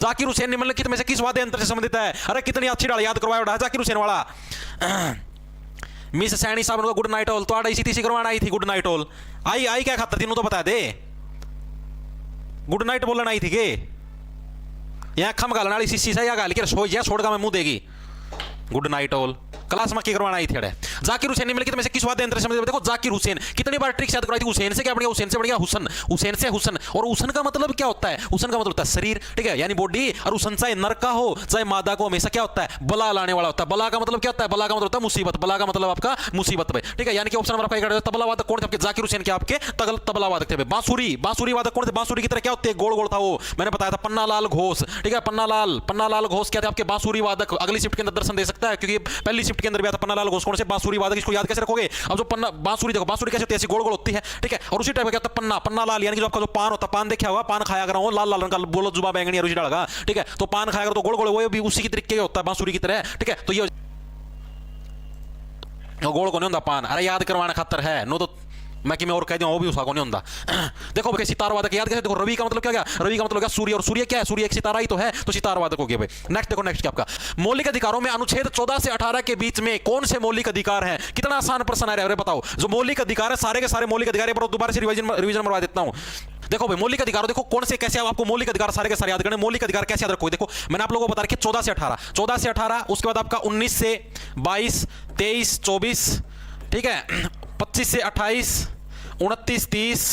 जाकिर हुसैन निम्नलिखित में से किस वाद्य यंत्र से संबंधित है? अरे कितनी अच्छी डाल याद करवाया उड़ा जाकिर हुसैन वाला। मिस सैनी साहब को गुड नाइट ऑल तो आड़ा इसी तीसी करवाना आई थी। गुड नाइट ऑल आई आई क्या खातर तीनों तो बता दे। गुड नाइट बोलना आई थी के यहाँ खम गालना वाली शीशी से या गाल के सो या छोड़ का मैं मुंह देगी। गुड नाइट ऑल क्लास में की करवाना आई थी। अरे जाकिर हुसैन निम्नलिखित में से किस वाद्य यंत्र से संबंधित? देखो जाकिर हुसैन कितनी बार ट्रिक याद करवाई थी। हुसैन से क्या बढ़िया, हुसैन से बढ़िया हुसन, हुसैन से हुसन। और हुसन का मतलब क्या होता है? हुसन का मतलब होता है शरीर, ठीक है, यानी बॉडी। और हुसन चाहे नर का हो चाहे मादा को हमेशा क्या होता है? बला लाने वाला होता है। बला का मतलब क्या होता है? बला का मतलब होता है मुसीबत। बला का मतलब आपका मुसीबत भाई, ठीक है। यानी कि ऑप्शन नंबर आपका तबला वादक कौन थे? आपके जाकिर हुसैन के आपके तबला वादक थे। बांसुरी, बांसुरी वादक कौन थे? बांसुरी की तरह क्या होते हैं? गोल गोल था वो, मैंने बताया था। पन्ना लाल घोष, ठीक है, पन्ना लाल घोष क्या थे आपके? बांसुरी वादक। अगली शिफ्ट के अंदर दर्शन दे सकता है क्योंकि पहली शिफ्ट के अंदर भी आता पन्ना लाल घोष कौन से? बांसुरी वादक। इसको याद कैसे रखोगे? अब जो पन्ना बांसुरी देखो, बांसुरी कैसे होती है? ऐसी गोल गोल होती है, ठीक है। और उसी टाइप का क्या होता है? पन्ना, पन्ना लाल यानी कि जो आपका जो पान होता है, पान देखा होगा, पान खाया कर रहा हूं लाल लाल रंग का, बोलो जुबा बैंगनी रुचि डालगा, ठीक है। तो पान खाया कर तो गोल गोल वो भी उसी की तरीके का होता है बांसुरी की तरह, ठीक है। तो ये गोल को नहीं होता पान। अरे याद करवाने खातर है नो तो मैं कि मैं और कह दूं वो भी उसका को नहीं होता। देखो भाई सितार वादक याद कैसे? देखो रवि का मतलब क्या गया? रवि का मतलब क्या? सूर्य। और सूर्य क्या है? सूर्य एक सितारा ही तो है, तो सितार वादक हो गया भाई। नेक्स्ट देखो, नेक्स्ट क्या आपका मौलिक अधिकारों में अनुच्छेद 14 से 18 के बीच में कौन से मौलिक अधिकार हैं? कितना आसान प्रश्न है। अरे बताओ जो मौलिक अधिकार है सारे के सारे मौलिक अधिकार पर दोबारा से रिवीजन मरवा देता हूं। देखो भाई मौलिक अधिकार देखो कौन से कैसे आपको मौलिक अधिकार सारे के सारे याद करने। मौलिक अधिकार कैसे याद रखोगे? देखो मैंने आप लोगों को बता रखा 14 से 18, 14 से 18, उसके बाद आपका 19 से 22, 23, 24, ठीक है, 25 से 28, 29, 30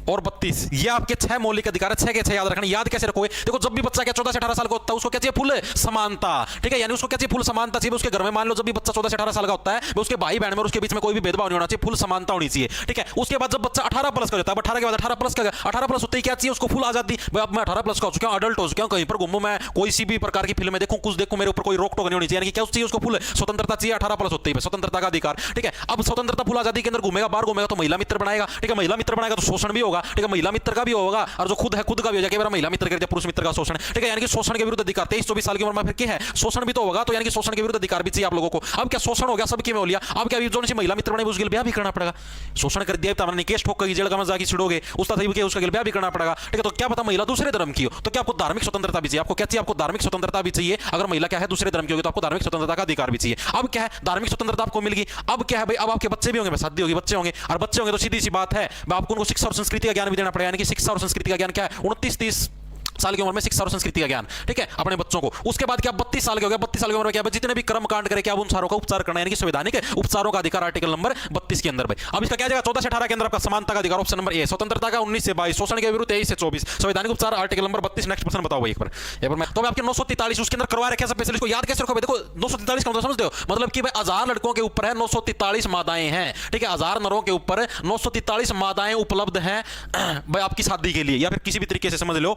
और 32, ये आपके 6 मौलिक अधिकार है। 6 के 6 याद रखना। याद कैसे रखोगे? देखो जब भी बच्चा क्या 14 से 18 साल का होता है उसको क्या चाहिए? फुल समानता, ठीक है। यानी उसको क्या चाहिए? फुल समानता चाहिए। उसके घर में मान लो जब भी बच्चा 14 से 18 साल का होता है उसके भाई बहन में उसके बीच में कोई भी भेदभाव नहीं होना चाहिए, फुल समानता होनी चाहिए, ठीक है। उसके बाद जब बच्चा 18 प्लस का होता है, 18 के बाद 18 प्लस का 18 प्लस होते ही क्या चाहिए? उसको फुल आजादी। अब मैं 18 प्लस का हो चुका हूं, अडल्ट हो चुका हूं, कहीं पर घूमूं, मैं कोई सी भी प्रकार की फिल्म में देखूं, कुछ देखूं, मेरे ऊपर कोई रोक टोक नहीं होनी चाहिए। यानी क्या चाहिए? उसको फुल स्वतंत्रता चाहिए। 18 प्लस होते ही स्वतंत्रता का अधिकार, ठीक है। अब स्वतंत्रता फुल आजादी के अंदर घूमेगा, बाहर घूमेगा तो महिला मित्र बनाएगा, ठीक है। महिला मित्र बनाएगा तो शोषण भी होगा, ठीक है। महिला मित्र का भी होगा और जो खुद है खुद का भी हो जाएगा। महिला मित्र करते पुरुष मित्र का शोषण, ठीक है। यानी कि शोषण के विरुद्ध अधिकार 23-24 साल की उम्र में फिर क्या है? शोषण भी तो होगा, तो यानी कि शोषण के विरुद्ध अधिकार भी चाहिए आप लोगों को। अब क्या शोषण हो गया सबके में हो लिया, अब क्या जो महिला मित्र बने उसके लिए ब्याह भी करना पड़ेगा। शोषण कर दिया तो निकेश ठोक कर जेल का मजा की छिड़ोगे उसका उसके लिए ब्याह भी करना पड़ेगा, ठीक है। तो क्या पता महिला दूसरे धर्म की हो तो क्या आपको धार्मिक स्वतंत्रता भी चाहिए? आपको क्या चाहिए? आपको धार्मिक स्वतंत्रता भी चाहिए। अगर महिला क्या है दूसरे धर्म की होगी तो आपको धार्मिक स्वतंत्रता का अधिकार भी चाहिए। अब क्या है? धार्मिक स्वतंत्रता आपको मिल गई। अब क्या है भाई? अब आपके बच्चे भी होंगे, शादी होगी, बच्चे होंगे, और बच्चे होंगे तो सीधी सी बात है आपको उनको शिक्षा और संस्कृति का ज्ञान भी देना पड़ेगा। यानी कि शिक्षा और संस्कृति का ज्ञान क्या है? 29-30 साल की उम्र में शिक्षा और संस्कृति का ज्ञान, ठीक है, अपने बच्चों को। उसके बाद क्या 32 साल के हो गया? 32 साल की उम्र में क्या जितने भी कर्म कांड करे क्या उन सारों का उपचार करना, यानी कि संवैधानिक उपचारों का अधिकार आर्टिकल नंबर 32 के अंदर भाई। अब इसका क्या जाएगा? 14 से 18 के अंदर आपका समानता का अधिकार ऑप्शन नंबर ए, स्वतंत्रता का 19 से 22, शोषण के विरुद्ध 23 से 24, संवैधानिक उपचार आर्टिकल नंबर 32। नेक्स्ट प्रश्न बताओ भाई एक बार मैं तो मैं आपके 943 उसके अंदर करवा रखे स्पेशलिस्ट को याद कैसे रखो भाई? देखो 943 का मतलब समझते हो? मतलब कि भाई 1000 लड़कों के ऊपर है 943 मादाएं हैं, ठीक है। 1000 नरों के ऊपर 943 मादाएं उपलब्ध हैं भाई आपकी शादी के लिए, या फिर किसी भी तरीके से समझ लो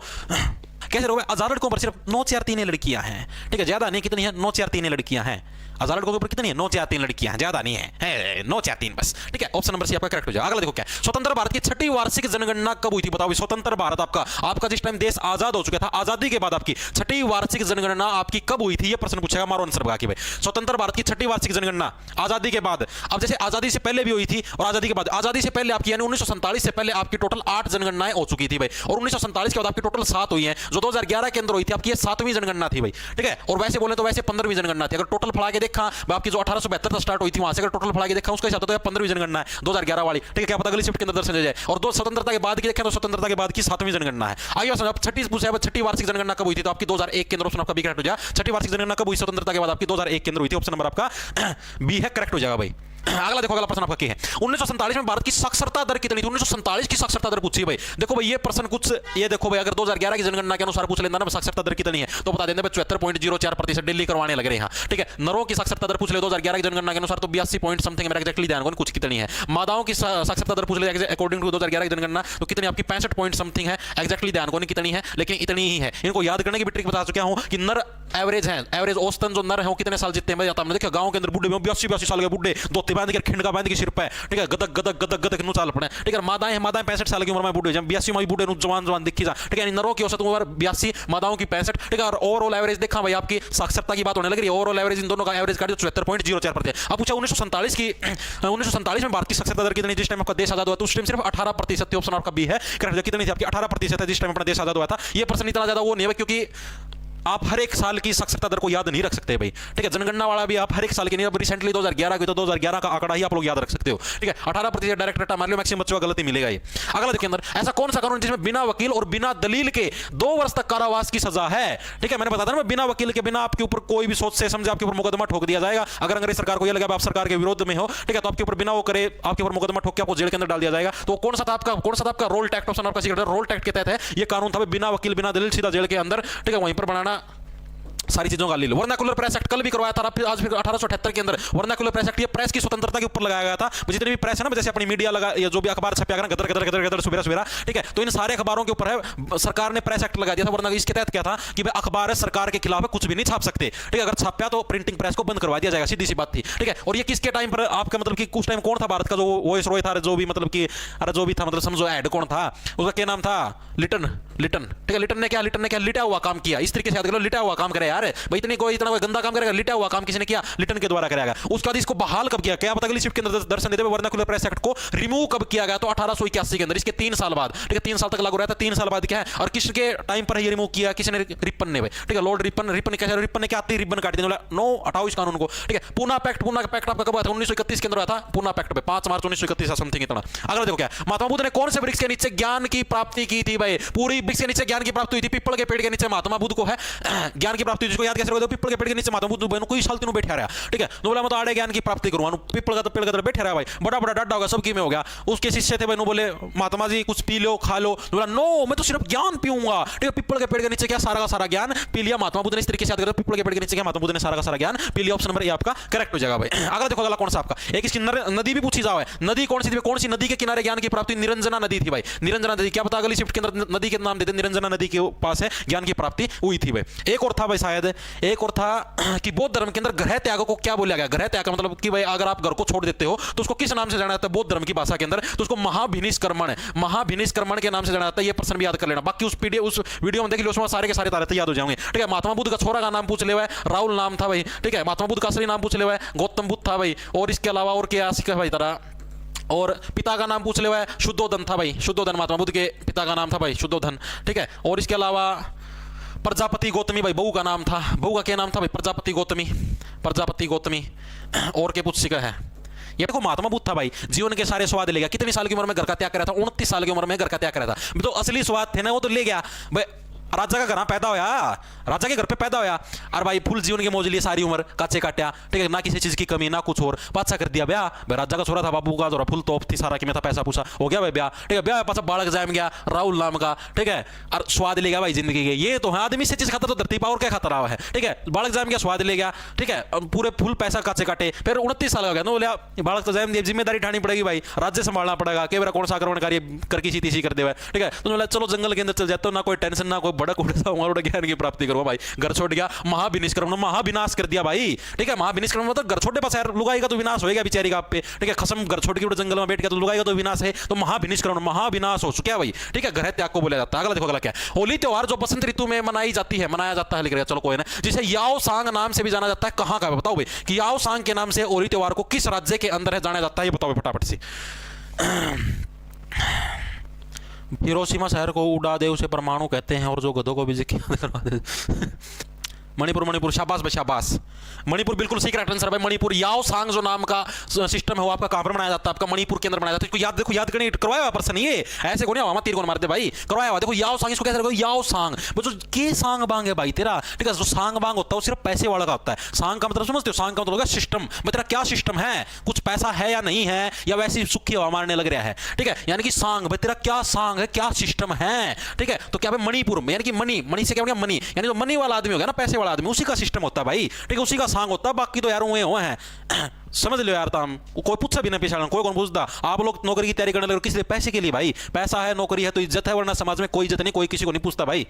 कैसे रहोगे? 1000 लड़कों पर सिर्फ 943 लड़कियां हैं, ठीक है। ज्यादा नहीं, कितनी है? 943 लड़कियां हैं। 1000 लड़कों के ऊपर कितनी है? 943 लड़कियां हैं, ज्यादा नहीं है 943 बस, ठीक है। ऑप्शन नंबर सी आपका करेक्ट हो जाएगा। अगला देखो क्या है? स्वतंत्र भारत की 6ठी वार्षिक जनगणना कब हुई थी? बताओ। स्वतंत्र भारत आपका जिस टाइम देश आजाद हो चुका था, आजादी के बाद आपकी 6ठी वार्षिक जनगणना आपकी कब हुई थी? ये प्रश्न पूछेगा मारो आंसर बगा के भाई। स्वतंत्र भारत की 6ठी वार्षिक जनगणना आजादी के बाद, अब जैसे आजादी से पहले भी हुई थी और आजादी के बाद। आजादी से पहले आपकी यानी 1947 से पहले आपकी टोटल 8 जनगणनाएं हो चुकी थी भाई, और 1947 के बाद आपकी टोटल 7 हुई हैं। जो 2011 के अंदर हुई थी आपकी 7वीं जनगणना थी भाई, ठीक है। और वैसे बोले तो वैसे 15वीं जनगणना थी। अगर टोटल फड़ा के देखा आपकी जो 1872 से स्टार्ट हुई थी वहां से अगर टोटल फड़ा के देखा उसका हिसाब तो 15वीं जनगणना है 2011 वाली, ठीक है। क्या पता अगली शिफ्ट के अंदर दर्शन जाए। और दो स्वतंत्रता के बाद की देखें तो स्वतंत्रता के बाद की 7वीं जनगणना है। आगे अब 6ठी पूछा है 6ठी वार्षिक जनगणना कब हुई थी? तो आपकी 2001 के अंदर ऑप्शन आपका बी करेक्ट हो जाएगा। 6ठी वार्षिक जनगणना कब हुई? स्वतंत्रता के बाद आपकी 2001 के अंदर हुई थी। ऑप्शन नंबर आपका बी है, करेक्ट हो जाएगा भाई। अगला देखो, अगला प्रश्न आपका क्या है? 1947 में भारत की साक्षरता दर कितनी थी? 1947 की साक्षरता दर पूछी भाई। देखो भाई ये प्रश्न कुछ ये देखो भाई, अगर 2011 की जनगणना के अनुसार पूछ लेना ना साक्षरता दर कितनी है तो बता देंगे 74.04%। दिल्ली करवाने लग रहे हैं, ठीक है। नरों की साक्षरता दर पूछ ले 2011 की जनगणना के अनुसार तो 82 पॉइंट समथिंग, मेरा एक्जैक्टली ध्यान को कुछ कितनी है। मादाओं की साक्षरता दर पूछ ले अकॉर्डिंग टू 2011 की जनगणना तो कितनी आपकी 65 पॉइंट समथिंग है, एक्जैक्टली ध्यान को नहीं कितनी है लेकिन इतनी ही है। इनको याद करने की भी ट्रिक बता चुका हूं कि नर एवरेज है, एवरेज औसतन जो नर है वो कितने साल जीते हैं हमने देखा गांव के अंदर बुढ़े में 82 साल के बुढ़े धोती बांध के खिंड का बांध के सिर पे, ठीक है, गदक गदक गदक गदक नु चाल पड़े, ठीक है। मादाएं 65 साल की उम्र में बुढ़े, जब 82 में बुढ़े जवान जवान दिखी जा, ठीक है। नरों की औसत उम्र 82, मादाओं की 65, ठीक है। और ओवरऑल एवरेज देखा भाई आपकी साक्षरता की बात होने लग रही है, ओवरऑल एवरेज इन दोनों का एवरेज काट 74.04%। अब पूछा 1947 की, 1947 में भारतीय साक्षरता दर कितनी, जिस टाइम आपका देश आजाद हुआ तो उस टाइम सिर्फ 18% थी, ऑप्शन आपका बी है करेक्ट। कितनी थी आपकी 18% है जिस टाइम अपना देश आजाद हुआ था। ये पर्सन इतना ज्यादा वो नहीं है क्योंकि आप हर एक साल की साक्षरता दर को याद नहीं रख सकते भाई, ठीक है। जनगणना वाला भी आप हर एक साल की नहीं, अब रिसेंटली 2011 की तो 2011 का आंकड़ा ही आप लोग याद रख सकते हो, ठीक है। 18% डायरेक्ट रटा मार लो, मैक्सिमम बच्चों को गलती मिलेगा। ये अगला देखिए अंदर, ऐसा कौन सा कानून जिसमें बिना वकील और बिना दलील के 2 वर्ष तक कारावास की सजा है, ठीक है। मैंने बताया ना, बिना वकील के, बिना आपके ऊपर कोई भी सोच से समझे आपके ऊपर मुकदमा ठोक दिया जाएगा। अगर अंग्रेज सरकार को यह लगा आप सरकार के विरोध में हो, ठीक है, तो आपके ऊपर बिना वो करे आपके ऊपर मुकदमा ठोक के आपको जेल के अंदर डाल दिया जाएगा। तो कौन सा था आपका रोल टैक्ट, ऑप्शन आपका सीक्रेट रोल टैक्ट के तहत है ये कानून था, बिना वकील बिना दलील सीधा जेल के अंदर, ठीक है। वहीं पर बनाना सारी चीजों का ले लो। वर्नाकुलर प्रेस एक्ट कल भी करवाया था, आज भी 1878 के अंदर वर्नाकुलर प्रेस एक्ट, ये प्रेस की स्वतंत्रता के ऊपर लगाया गया था। जितनी भी प्रेस है ना, जैसे अपनी मीडिया लगा, ये जो भी अखबार छपा गया गदर गदर गदर गदर सुबेरा सुबेरा, ठीक है, तो इन सारे अखबारों के ऊपर है सरकार ने प्रेस एक्ट लगा दिया था। वरना इसके तहत क्या था कि भाई अखबार है सरकार के खिलाफ कुछ भी नहीं छाप सकते, ठीक है। अगर छापया तो प्रिंटिंग प्रेस को बंद करवा दिया जाएगा, सीधी सी बात थी, ठीक है। और ये किसके टाइम पर आपका मतलब कि कुछ टाइम कौन था भारत का जो वॉइस रॉय था, जो भी मतलब कि अरे जो भी था, मतलब समझो हेड कौन था, उसका क्या नाम था, लिटन, ठीक है। लिटन ने क्या लिटा हुआ काम किया, इस तरीके से याद करो, लिटा हुआ काम करे यार भाई, इतनी कोई इतना कोई गंदा काम करेगा, लिटा हुआ काम किसी ने किया, लिटन के द्वारा कराया गया। उसके बाद इसको बहाल कब किया, क्या पता अगली शिफ्ट के अंदर दर्शन देते हुए वर्नाकुलर प्रेस एक्ट को रिमूव कब किया गया, तो 1881 के अंदर, इसके 3 साल बाद, ठीक है, 3 साल तक लागू रहता है। 3 साल बाद क्या है, और किसके टाइम पर ये रिमूव किया, किसी ने, रिपन ने भाई, ठीक है। लॉर्ड रिपन ने क्या आती रिबन काट देने, नो हटाओ इस कानून को, ठीक है। पूना पैक्ट आपका कब आया था, 1931 के अंदर आया था पूना पैक्ट पे, 5 मार्च 1931 समथिंग इतना। अगर देखो क्या महात्मा बुद्ध ने कौन से वृक्ष के नीचे ज्ञान की प्राप्ति की थी भाई, पूरी वृक्ष के नीचे ज्ञान की प्राप्ति हुई थी, पीपल के पेड़ के नीचे महात्मा बुद्ध को है ज्ञान की प्राप्ति, जिसको याद कैसे रखो, पीपल के पेड़ के नीचे महात्मा बुद्ध बहनों कोई साल तीनों बैठा रहा, ठीक है। तो बोला मैं तो आड़े ज्ञान की प्राप्ति करूंगा, पीपल का तो पेड़ का बैठा रहा भाई, बड़ा बड़ा डड्डा होगा सबकी में हो गया। उसके शिष्य थे भाई, बोले महात्मा जी कुछ पी लो खा लो, बोला नो मैं तो सिर्फ ज्ञान पीऊंगा, ठीक है। पीपल के पेड़ के नीचे क्या सारा का सारा ज्ञान पी लिया महात्मा बुद्ध ने, इस तरीके से याद करो, पीपल के पेड़ के नीचे क्या महात्मा बुद्ध ने सारा का सारा ज्ञान पी लिया। ऑप्शन नंबर ए आपका करेक्ट हो जाएगा भाई। अगला देखो अगला कौन सा आपका, एक इसकी नदी भी पूछी जाओ है, नदी कौन सी थी, कौन सी नदी के किनारे ज्ञान की प्राप्ति, निरंजना नदी थी भाई, निरंजना नदी, क्या पता अगली शिफ्ट के अंदर नदी के नाम देते, निरंजना नदी के पास है ज्ञान की प्राप्ति हुई थी भाई। एक और था भाई, शायद एक और था कि बौद्ध धर्म के अंदर ग्रह त्याग को क्या बोला गया, ग्रह त्याग का मतलब कि भाई अगर आप घर को छोड़ देते हो तो उसको किस नाम से जाना जाता है बौद्ध धर्म की भाषा के अंदर, तो उसको महाभिनिष्क्रमण है, महाभिनिष्क्रमण के नाम से जाना जाता है। ये प्रश्न भी याद कर लेना, बाकी उस वीडियो में देख लो, उसमें सारे के सारे तारे याद हो जाएंगे, ठीक है। महात्मा बुद्ध का छोरा का नाम पूछ ले हुआ है, राहुल नाम था भाई, ठीक है। महात्मा बुद्ध का असली नाम पूछ ले हुआ है, गौतम बुद्ध था भाई। और इसके अलावा और क्या सीखा भाई तरह, और पिता का नाम पूछ ले हुआ है, शुद्धोधन था भाई, शुद्धोधन महात्मा बुद्ध के पिता का नाम था भाई, शुद्धोधन, ठीक है। और इसके अलावा प्रजापति गौतमी भाई बहू का नाम था, बहू का क्या नाम था भाई, प्रजापति गौतमी, प्रजापति गौतमी। और के पूछ सीखा है ये देखो, महात्मा बुद्ध था भाई, जीवन के सारे स्वाद ले गया, कितनी साल की उम्र में घर का त्याग करा था, 29 साल की उम्र में घर का त्याग करा था। तो असली स्वाद थे ना वो तो ले गया भाई, राजा का घर पैदा होया, राजा के घर पे पैदा होया, और भाई फुल जीवन के मौज लिए सारी उम्र काचे काट्या, ठीक है, ना किसी चीज की कमी ना कुछ और, बादशाह कर दिया ब्याह भाई, राजा का छोरा था, बाबू का जोरा फुल तोप थी सारा की, मैं था पैसा पूछा हो गया भाई ब्याह, ठीक है। ब्याह पास बालक जाम गया राहुल नाम का, ठीक है, और स्वाद ले गया भाई जिंदगी के। ये तो है आदमी से चीज खाता तो धरती पावर क्या खाता रहा है, ठीक है। बालक जाम गया स्वाद ले गया, ठीक है, पूरे फुल पैसा काचे काटे, फिर 29 साल हो गया, बोले बालक तो जाम, जिम्मेदारी उठानी पड़ेगी भाई, राज्य संभालना पड़ेगा, के मेरा कौन सा आक्रमणकारी करके सीधी सी कर दे, ठीक है। तो चलो जंगल के अंदर चल जाता हूँ, ना कोई टेंशन ना कोई बड़क उड़ता हूँ, ज्ञान की प्राप्ति करो भाई। घर छोड़ गया, महाविनिष्क्रमण, महाविनाश कर दिया भाई, ठीक है। महाविनिष्क्रमण मतलब घर छोड़ने पास यार लुगाई का तो विनाश होएगा बेचारी का आप पे, ठीक है। खसम घर छोड़ के जंगल में बैठ गया तो लुगाई का तो विनाश है, तो महाविनिष्क्रमण महाविनाश हो चुका है भाई, ठीक है। ग्रह त्याग को बोला जाता है। अगला देखो अगला क्या, होली त्योहार जो बसंत ऋतु में मनाई जाती है, मनाया जाता है, लिख रहा चलो कोई ना, जिसे याओ सांग नाम से भी जाना जाता है, कहां का बताओ भाई, कि याओ सांग के नाम से होली त्योहार को किस राज्य के अंदर है जाना जाता है, ये बताओ फटाफट से। हिरोशिमा शहर को उड़ा दे उसे परमाणु कहते हैं, और जो गधों को भी जिक्र करवा दे मणिपुर, मणिपुर, शाबाश भाई शाबाश, मणिपुर बिल्कुल सही करेक्ट आंसर भाई। मणिपुर याओ सांग जो नाम का सिस्टम है वो आपका कहां पर बनाया जाता है, आपका मणिपुर के अंदर बनाया जाता है। इसको याद देखो, याद करने करवाया हुआ पर्सन, ये ऐसे को नहीं हवा तीर को मारते भाई, करवाया हुआ। देखो याओ सांग, इसको कैसे रखो, याओ सांग जो के सांग बांग है भाई तेरा, ठीक है। जो सांग बांग होता है वो सिर्फ पैसे वाला का होता है। सांग का मतलब समझते हो, सांग का मतलब सिस्टम, तेरा क्या सिस्टम है, कुछ पैसा है या नहीं है, या वैसी सुखी हवा मारने लग रहा है, ठीक है। यानी कि सांग भाई तेरा क्या सांग है, क्या सिस्टम है, ठीक है। तो क्या भाई मणिपुर में, यानी कि मनी, मनी से क्या हो गया मनी, यानी जो मनी वाला आदमी हो गया ना, पैसे वाला आदमी, उसी का सिस्टम होता है भाई, ठीक है, उसी का सांग होता है। बाकी तो यार वो हैं समझ लो यार, ताम कोई पूछा भी ना पीछा, कोई कौन पूछता। आप लोग नौकरी की तैयारी करने लगे किस लिए, पैसे के लिए भाई, पैसा है नौकरी है तो इज्जत है, वरना समाज में कोई इज्जत नहीं, कोई किसी को नहीं पूछता भाई,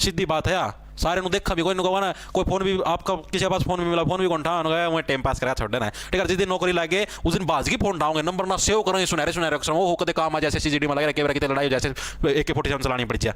सीधी बात है यार। सारे नु देखा भी कोई नु ना कोई फोन भी आपका किसी के पास फोन भी मिला फोन भी कौन ठा गया मैं टाइम पास करा छोड़ देना ठीक है जिस दिन नौकरी लागे उस दिन बाजगी फोन डाऊंगे नंबर ना सेव करो सुनहरे सुनहरे अक्षर वो कदे काम आ जैसे सीजीडी में लगे कैमरा की लड़ाई जैसे AK-47 चलानी पड़ जाए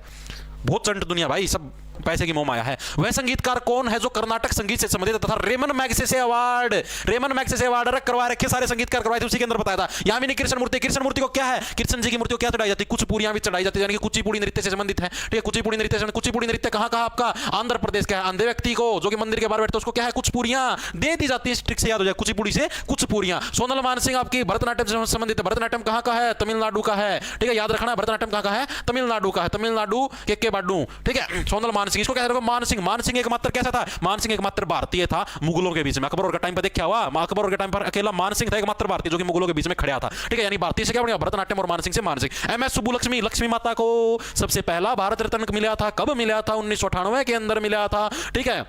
बहुत चंट दुनिया भाई सब पैसे की मोह माया है। वह संगीतकार कौन है जो कर्नाटक संगीत से संबंधित तथा रेमन मैग्सेसे अवार्ड करवा रखे सारे संगीतकार करवाए थे उसी के अंदर बताया था। यहाँ भी नहीं कृष्ण मूर्ति को क्या है कृष्ण जी की मूर्ति को क्या चढ़ाई जाती है कुचिपुड़ियां भी चढ़ाई जाती है यानी कि कुचिपुड़ी नृत्य से संबंधित है ठीक है। कुचिपुड़ी नृत्य कहाँ कहाँ आपका आंध्र प्रदेश का है। अंधे व्यक्ति को जो कि मंदिर के बाहर बैठते उसको क्या है कुचिपुड़ियां दे दी जाती है ट्रिक से याद हो जाए कुचिपुड़ी से कुचिपुड़ियां। सोनल मानसिंह आपकी भरतनाट्यम से संबंधित है भरतनाट्यम कहाँ का है तमिलनाडु का है ठीक है याद रखना भरतनाट्यम कहाँ का है तमिलनाडु का है तमिलनाडु के बाडू ठीक है। सोनल मानसिंह इसको क्या मानसिंह एकमात्र कैसा था मानसिंह एकमात्र भारतीय था मुगलों के बीच में अकबर के टाइम पर देखा हुआ अकबर के टाइम पर अकेला मानसिंह था एकमात्र भारतीय जो कि मुगलों के बीच में खड़ा था ठीक है। यानी भारतीय से क्या बनेगा भरतनाट्यम और मानसिंह से मानसिंह। MS सुब्बुलक्ष्मी लक्ष्मी माता को सबसे पहला भारत रत्न मिला था कब मिला था 1998 के अंदर मिला था ठीक है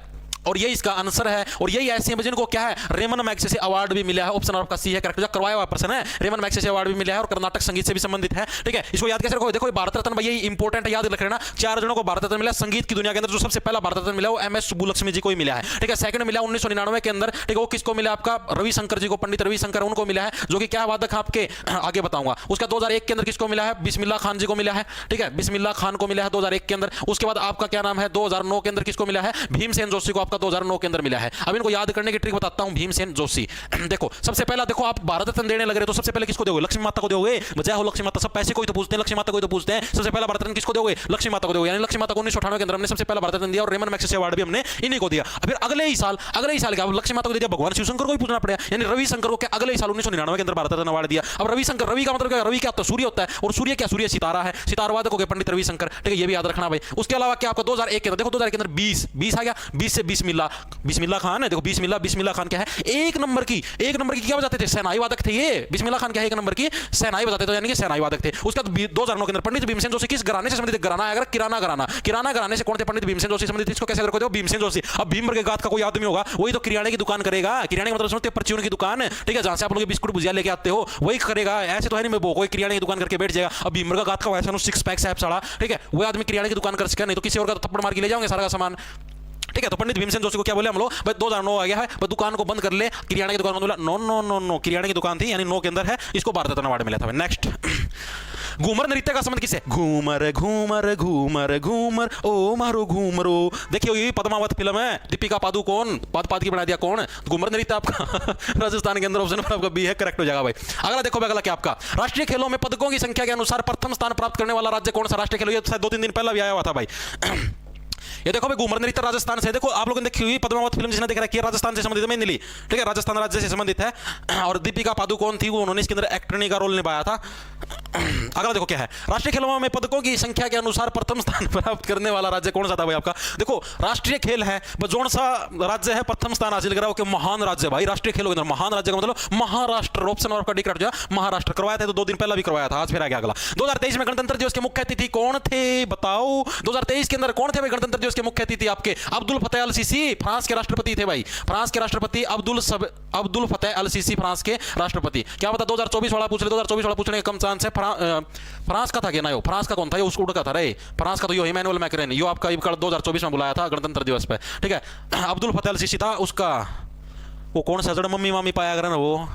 और यही इसका आंसर है। और यही ऐसे हैं जिनको क्या है रेमन मैग्सेसे अवार्ड भी मिला है ऑप्शन आपका सी है करेक्ट जो करवाया हुआ पर्सन है रेमन मैग्सेसे अवार्ड भी मिला है और कर्नाटक संगीत से भी संबंधित है ठीक है। इसको याद कैसे रखो देखो भारत रत्न भाई यही इंपॉर्टेंट है याद रख लेना 4 जनों को भारत रत्न मिला संगीत की दुनिया के अंदर जो सबसे पहला भारत रत्न मिला वो MS सुब्बुलक्ष्मी जी को ही मिला है ठीक है। सेकंड मिला 1999 के अंदर ठीक है वो किसको मिला आपका रविशंकर जी को पंडित रविशंकर उनको मिला है जो कि क्या वादक आपके आगे बताऊंगा। उसका 2001 के अंदर किसको मिला है बिस्मिल्लाह खान जी को मिला है ठीक है बिस्मिल्लाह खान को मिला है 2001 के अंदर। उसके बाद आपका क्या नाम है 2009 के अंदर किसको मिला है भीमसेन जोशी को आपका 2009 के अंदर है। अब इनको याद करने की ट्रिक बताता हूं भीमसेन जोशी देखो सबसे पहला देखो आप भारत रत्न देने लग रहे तो सबसे पहले किसको दोगे लक्ष्मी माता को दोगे जय हो लक्ष्मी माता सब पैसे कोई तो पूछते हैं लक्ष्मी माता कोई तो पूछते हैं सबसे पहला भारत रत्न किसको दोगे लक्ष्मी माता को दोगे यानी लक्ष्मी माता को 1998 के अंदर हमने सबसे पहला भारत रत्न दिया और रेमन मैग्सेसे अवार्ड भी हमने इन्हीं को दिया। फिर अगले ही साल क्या लक्ष्मी माता को दिया भगवान शिवशंकर को ही पूछना पड़ेगा यानी रविशंकर को क्या अगले ही साल 1999 के अंदर भारत रत्न अवार्ड दिया। अब रविशंकर रवि का मतलब क्या रवि क्या होता है सूर्य होता है और सूर्य क्या सूर्य सितारा है सितारवादक हो गए पंडित रविशंकर ठीक है ये भी याद रखना भाई। उसके अलावा क्या आपका 2001 के अंदर देखो 2001 के अंदर 20 आ गया 20 से बिस्मिल्लाह खान है देखो बिस्मिल्लाह खान क्या है एक नंबर की क्या बजाते थे सेनाई वादक थे ये बिस्मिल्लाह खान क्या है एक नंबर की सेनाई बजाते थे यानी कि सेनाई वादक थे। उसका 2009 के अंदर पंडित भीमसेन जोशी किस घराने से संबंधित घराना है अगर किराना घराने से कौन थे पंडित भीमसेन जोशी संबंधित इसको कैसे रखो भीमसेन जोशी। अब भीम के गाथ का कोई आदमी होगा वही तो किराने की दुकान करेगा किराने का मतलब समझते परचून की दुकान ठीक है जहां से आप लोग बिस्कुट भुजिया लेके आते हो वही करेगा ऐसे तो है नहीं मैं कोई किराने की दुकान करके बैठ जाएगा। अब भीम का गाथ का वैसा 6 पैक साहब साड़ा ठीक है वो आदमी किराने की दुकान कर सके नहीं तो किसी और का थप्पड़ मार के ले जाओगे सारा का सामान ठीक है। तो पंडित भीमसेन जोशी को क्या बोले हम लोग भाई 2009 आ गया है भाई दुकान को बंद कर ले किराने की दुकान बोला नो किराने की दुकान थी यानी 9 के अंदर है इसको भारत रत्न अवार्ड मिला था। नेक्स्ट घूमर नृत्य का संबंध किससे घूमर ओ मारो घूमरो देखिए ये पद्मावत फिल्म है दीपिका पादुकोण पाद की बना दिया कौन घूमर नृत्य आपका राजस्थान के अंदर ऑप्शन पर आपका बी है करेक्ट हो जाएगा भाई। अगला देखो अगला क्या आपका राष्ट्रीय खेलों में पदकों की संख्या के अनुसार प्रथम स्थान प्राप्त करने वाला राज्य कौन सा राष्ट्रीय खेल ये 2-3 दिन पहले भी आया हुआ था भाई। ये देखो भाई घूमर नृत्य राजस्थान से देखो आप लोगों ने देखी हुई पद्मावत फिल्म जिसने देख रखी है राजस्थान से संबंधित मेनली ठीक है राजस्थान राज्य से संबंधित है और दीपिका पादुकोण थी वो उन्होंने इसके अंदर एक्ट्रेनी का रोल निभाया था। अगला देखो क्या है राष्ट्रीय खेलों में पदकों की संख्या के अनुसार प्रथम स्थान प्राप्त करने वाला राज्य कौन सा था भाई आपका देखो राष्ट्रीय खेल है जोन सा राज्य है प्रथम स्थान हासिल करा कि महान राज्य भाई राष्ट्रीय खेलों के अंदर महान राज्य का मतलब महाराष्ट्र ऑप्शन आपका डी करेक्ट जो महाराष्ट्र करवाया था तो 2 दिन पहले भी करवाया था आज फिर आ गया अगला 2023 में गणतंत्र दिवस के मुख्य अतिथि कौन थे बताओ 2023 के अंदर कौन थे भाई गणतंत्र दिवस के मुख्य अतिथि आपके अब्दुल फतेह अल सीसी फ्रांस के राष्ट्रपति थे भाई फ्रांस के राष्ट्रपति अब्दुल फतेह अल सीसी फ्रांस के राष्ट्रपति। क्या बता 2024 वाला पूछ ले 2024 वाला पूछने का कम चांस है फ्रांस का था क्या ना यो फ्रांस का कौन था ये उसको का था रे फ्रांस का तो यो इमैनुअल मैक्रोन यो आपका 2024 में बुलाया था गणतंत्र दिवस पे ठीक है। अब्दुल फतेह अल सीसी था उसका वो कौन सा जड़ मम्मी मामी पाया कर ना वो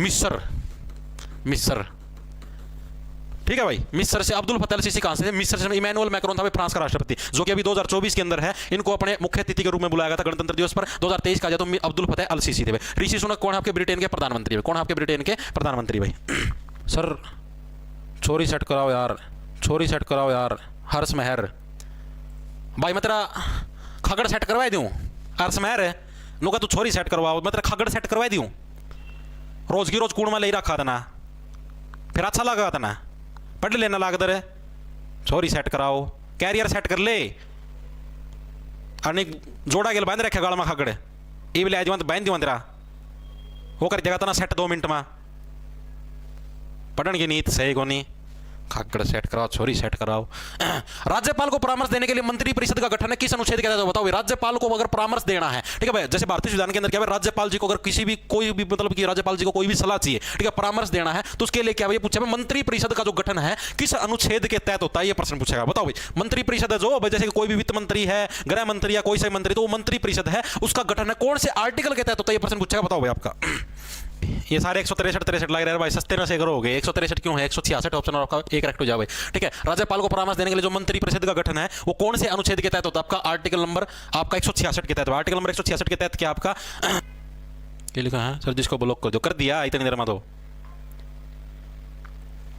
मिस्र ठीक है भाई मिस्र से अब्दुल फतेह अल सीसी कहां से थे मिस्र से इमैनुअल मैक्रोन था भाई फ्रांस का राष्ट्रपति जो कि अभी 2024 के अंदर है इनको अपने मुख्य अतिथि के रूप में बुलाया गया था गणतंत्र दिवस पर 2023 का तो अब्दुल फतेह अल सीसी थे भाई। ऋषि सुनक कौन आपके ब्रिटेन के प्रधानमंत्री कौन आपके ब्रिटेन के प्रधानमंत्री भाई। सर छोरी सेट कराओ यार हर्ष मेहर भाई मैं तेरा खगड़ सेट करवा दूं हर्ष मेहर नो का तू छोरी सेट करवाओ मैं तेरा खगड़ सेट करवा दूं रोज की रोज कूड़ में ले रखा था ना फिर अच्छा लगा था ना पढ़ लेना लागदर है छोरी सेट कराओ कैरियर सेट कर ले अनेक जोड़ा गेल बांध रखे गाड़ में खगड़े ये ले आज बांध दिवा तेरा वो कर जगह ना सेट 2 मिनट में पढ़न की नीत सही कोनी खाकड़ सेट कराओ, छोरी सेट कराओ। राज्यपाल को परामर्श देने के लिए मंत्री परिषद का गठन है, किस अनुच्छेद के तहत बताओ। राज्यपाल को अगर परामर्श देना है, ठीक है भाई, जैसे भारतीय संविधान के अंदर क्या है, राज्यपाल जी को अगर किसी भी कोई भी मतलब कि राज्यपाल जी को कोई भी सलाह चाहिए, ठीक है, परामर्श देना है, तो उसके लिए क्या भाई पूछा है, मंत्री परिषद का जो गठन है किस अनुच्छेद के तहत होता है, ये प्रश्न पूछेगा। बताओ भाई, मंत्री परिषद है जो जैसे कोई भी वित्त मंत्री है, गृह मंत्री या कोई सा मंत्री, तो वो मंत्री परिषद है, उसका गठन है कौन से आर्टिकल के तहत होता है, ये प्रश्न पूछेगा। बताओ भाई आपका ये सारे 163 लग रहे हैं भाई, सस्ते में से करो हो गए। 163 क्यों है, 166 ऑप्शन और आपका एक करेक्ट हो जाए भाई। ठीक है, राज्यपाल को परामर्श देने के लिए जो मंत्री परिषद का गठन है वो कौन से अनुच्छेद के तहत होता है, आपका आर्टिकल नंबर आपका 166 के तहत। आर्टिकल नंबर 166 के तहत क्या आपका क्या लिखा है सर, जिसको ब्लॉक कर दो, कर दिया इतनी देर में तो।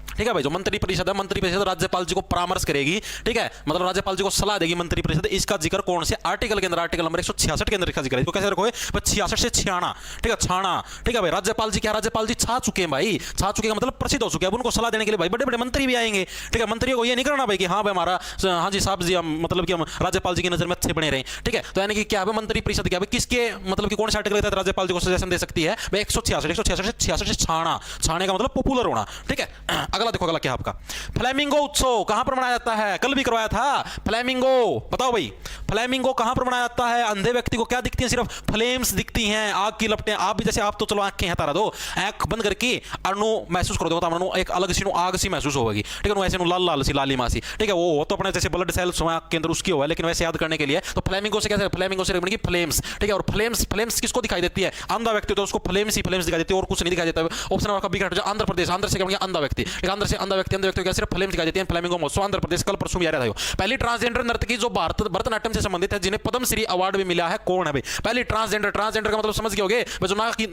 ठीक है भाई, जो मंत्री परिषद है, मंत्री परिषद राज्यपाल जी को परामर्श करेगी, ठीक है, मतलब राज्यपाल जी को सलाह देगी मंत्री परिषद। इसका जिक्र कौन से आर्टिकल के अंदर, आर्टिकल नंबर 166 के अंदर इसका जिक्र है। इसको कैसे रखोगे, 66 से छियाना, ठीक है, छाना। ठीक है भाई, राज्यपाल जी क्या, राज्यपाल जी छा चुके हैं भाई, छा चुके का मतलब प्रसिद्ध हो चुके हैं। अब उनको सलाह देने के लिए भाई बड़े बड़े मंत्री भी आएंगे। ठीक है, मंत्रियों को ये नहीं करना भाई कि हाँ भाई हमारा, हाँ जी साहब जी, हम मतलब कि हम राज्यपाल जी की नजर में अच्छे बने रहे। ठीक है, तो यानी कि क्या है, मंत्री परिषद क्या है, किसके मतलब कि कौन से आर्टिकल के तहत राज्यपाल जी को सजेशन दे सकती है भाई, 166 से छाना। छाने का मतलब पॉपुलर होना। ठीक है, अगला देखो, अगला क्या आपका फ्लेमिंगो उत्सव कहां पर मनाया जाता है, कल भी करवाया था। फ्लेमिंगो बताओ भाई, फ्लेमिंगो कहां पर मनाया जाता है। अंधे व्यक्ति को क्या दिखती है, सिर्फ फ्लेम्स दिखती हैं, आग की लपटें। आप भी जैसे, आप तो चलो आंखें हटा दो, आंख बंद करके अनु महसूस कर दो, तो एक अलग सी आग सी महसूस होगी। ठीक है, ऐसे लाल लाल सी लाली मासी। ठीक है, वो तो अपने जैसे ब्लड सेल्स आंख के अंदर उसकी हुआ है, लेकिन वैसे याद करने के लिए तो फ्लेमिंगो से कैसे, फ्लेमिंगो से बनेगी फ्लेम्स। ठीक है, और फ्लेम्स किसको दिखाई देती है, अंधा व्यक्ति, तो उसको फ्लेम्स ही फ्लेम्स दिखाई देती है और कुछ नहीं दिखाई देता। ऑप्शन आपका बी करेक्ट, आंध्र प्रदेश, आंध्र से क्या अंधा व्यक्ति, अंदर से अंधा व्यक्ति, अंधा व्यक्ति को सिर्फ फ्लेम्स दिखाई देती है। फ्लेमिंगो महोत्सव आंध्र प्रदेश, कल परसों भी आ रहा था। पहली ट्रांसजेंडर नर्तकी जो भरतनाट्यम से संबंधित है, जिन्हें पद्मश्री अवार्ड भी मिला है, कौन है भाई। पहली ट्रांसजेंडर का मतलब समझ गए होगे,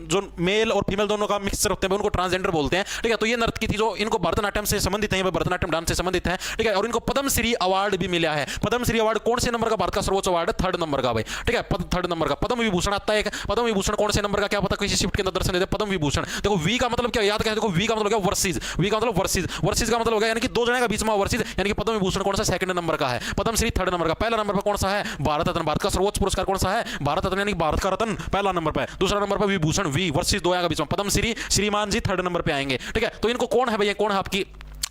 जो मेल और फीमेल दोनों का मिक्सचर होते हैं उनको ट्रांसजेंडर बोलते हैं। ठीक है, तो ये नर्तकी थी जो इनको भरतनाट्यम से संबंधित है, भरतनाट्यम डांस से संबंधित है। ठीक है, और इनको पद्मश्री अवार्ड भी मिला है। पद्मश्री अवार्ड कौन से नंबर का, भारत का सर्वोच्च अवार्ड, 3rd नंबर का भाई। ठीक है, 3rd नंबर का। पद्म विभूषण आता है, पद्म विभूषण कौन से नंबर का, क्या पता किसी शिफ्ट के अंदर दर्शन देते। पद्म विभूषण देखो, वी का मतलब क्या याद करें, देखो वी का मतलब क्या, वर्सेस। वी का मतलब वर्सेस, वर्सेस का मतलब हो गया यानी कि दो जने का बीच में वर्सेस, यानी कि पद्म विभूषण कौन सा, 2nd नंबर का है। पद्मश्री 3rd नंबर का। पहला नंबर पर कौन सा है, भारत रत्न। भारत का सर्वोच्च पुरस्कार कौन सा है, भारत रत्न, यानी भारत का रत्न पहला नंबर पर है। दूसरा नंबर पर विभूषण, वी वर्सेस दो का बीच में। पद्मश्री श्रीमान जी 3rd नंबर पे आएंगे। ठीक है, तो इनको कौन है भैया, कौन है आपकी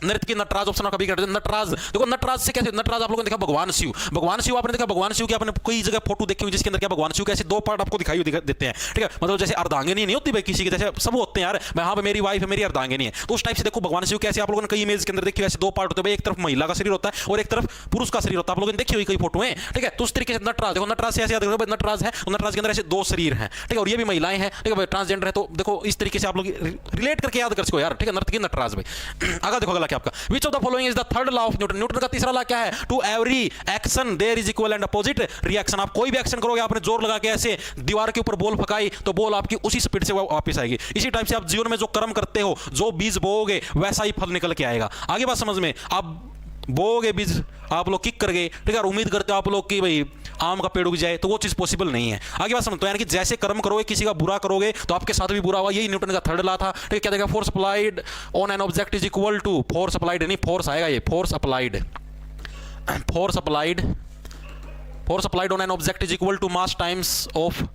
नृत्य की, नटराज ऑप्शन कभी करते हैं। नटराज देखो, नटराज से कैसे, नटराज आप लोगों ने देखा भगवान शिव, भगवान शिव आपने देखा, भगवान शिव की आपने कई जगह फोटो देखी हुई जिसके अंदर क्या भगवान शिव के ऐसे 2 पार्ट आपको दिखाई देते हैं। ठीक है, मतलब जैसे अर्धांगिनी नहीं होती भाई किसी की, जैसे सब होते हैं यार, मैं हाँ मेरी वाइफ है, मेरी अर्धांगिनी है, तो उस टाइप से देखो भगवान शिव कैसे आप लोगों ने कई इमेज के अंदर देखी, ऐसे 2 पार्ट होते हैं भाई, एक तरफ महिला का शरीर होता है और एक तरफ पुरुष का शरीर होता है, आप लोगों ने देखी हुई कई फोटो है। ठीक है, तो उस तरीके से नटराज देखो, नटराज से ऐसे याद करो, नटराज है, नटराज के अंदर ऐसे 2 शरीर हैं। ठीक है, और ये भी महिलाएं हैं। ठीक है भाई, ट्रांसजेंडर है, तो देखो इस तरीके से आप लोग रिलेट करके याद कर सको यार। ठीक है, नर्तकी नटराज भाई। आगे देखो, अगला क्या आपका, which of the following is the 3rd law of Newton. Newton का तीसरा लॉ क्या है, to every action there is equal and opposite reaction. आप कोई भी एक्शन करोगे, आपने जोर लगा के ऐसे दीवार के ऊपर बॉल फकाई, तो बॉल आपकी उसी स्पीड से वापस आएगी। इसी टाइप से आप जीवन में जो कर्म करते हो, जो बीज बोओगे वैसा ही फल निकल के आएगा। आगे बात समझ में, आप बोओगे बीज, आप लोग किक कर गए, ठीक है, उम्मीद करते हो आप लोग कि भाई आम का पेड़ उग जाए, तो वो चीज पॉसिबल नहीं है। आगे बात समझते हो, यानी कि जैसे कर्म करोगे, किसी का बुरा करोगे तो आपके साथ भी बुरा हुआ। यही न्यूटन का 3rd लॉ था। ठीक है, क्या देखा, force applied on an object is equal to, force applied नहीं फोर्स आएगा, ये force applied, force applied on an object is equal to mass times of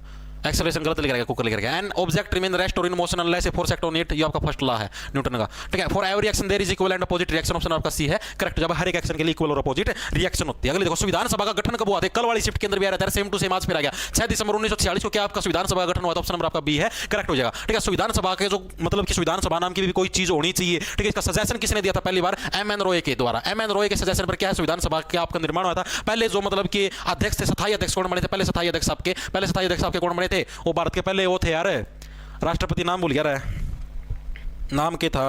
acceleration. गलत लिख रहा है, कुकर लिख रहा है। एन ऑब्जेक्ट रिमेन रेस्ट और in motion unless a force act on it, ये आपका 1st लॉ है न्यूटन का। ठीक है, for every action there is equal and opposite reaction, option आपका सी है करेक्ट। जब हर एक एक्शन के लिए इक्वल और अपोजिट रिएक्शन होती है। अगले देखो, संविधान सभा का गठन कब हुआ था, कल वाली शिफ्ट के अंदर भी आ रहा था, सेम टू सेम आज फिर आ गया। 6 दिसंबर 1946 को क्या आपका संविधान सभा का गठन हुआ था, ऑप्शन नंबर आपका बी है करेक्ट हो जाएगा। ठीक है, संविधान सभा के जो मतलब कि संविधान सभा नाम की भी कोई चीज होनी चाहिए। ठीक है, इसका सजेशन किसने दिया था पहली बार, एम.एन. रॉय के द्वारा। एम.एन. रॉय के सजेशन पर क्या है, संविधान सभा का आपका निर्माण हुआ था। पहले जो मतलब कि अध्यक्ष थे, स्थायी अध्यक्ष कौन बने थे, पहले स्थायी अध्यक्ष आपके कौन बने थे, वो भारत के पहले वो थे यार, राष्ट्रपति नाम भूल गया रहा है, नाम के था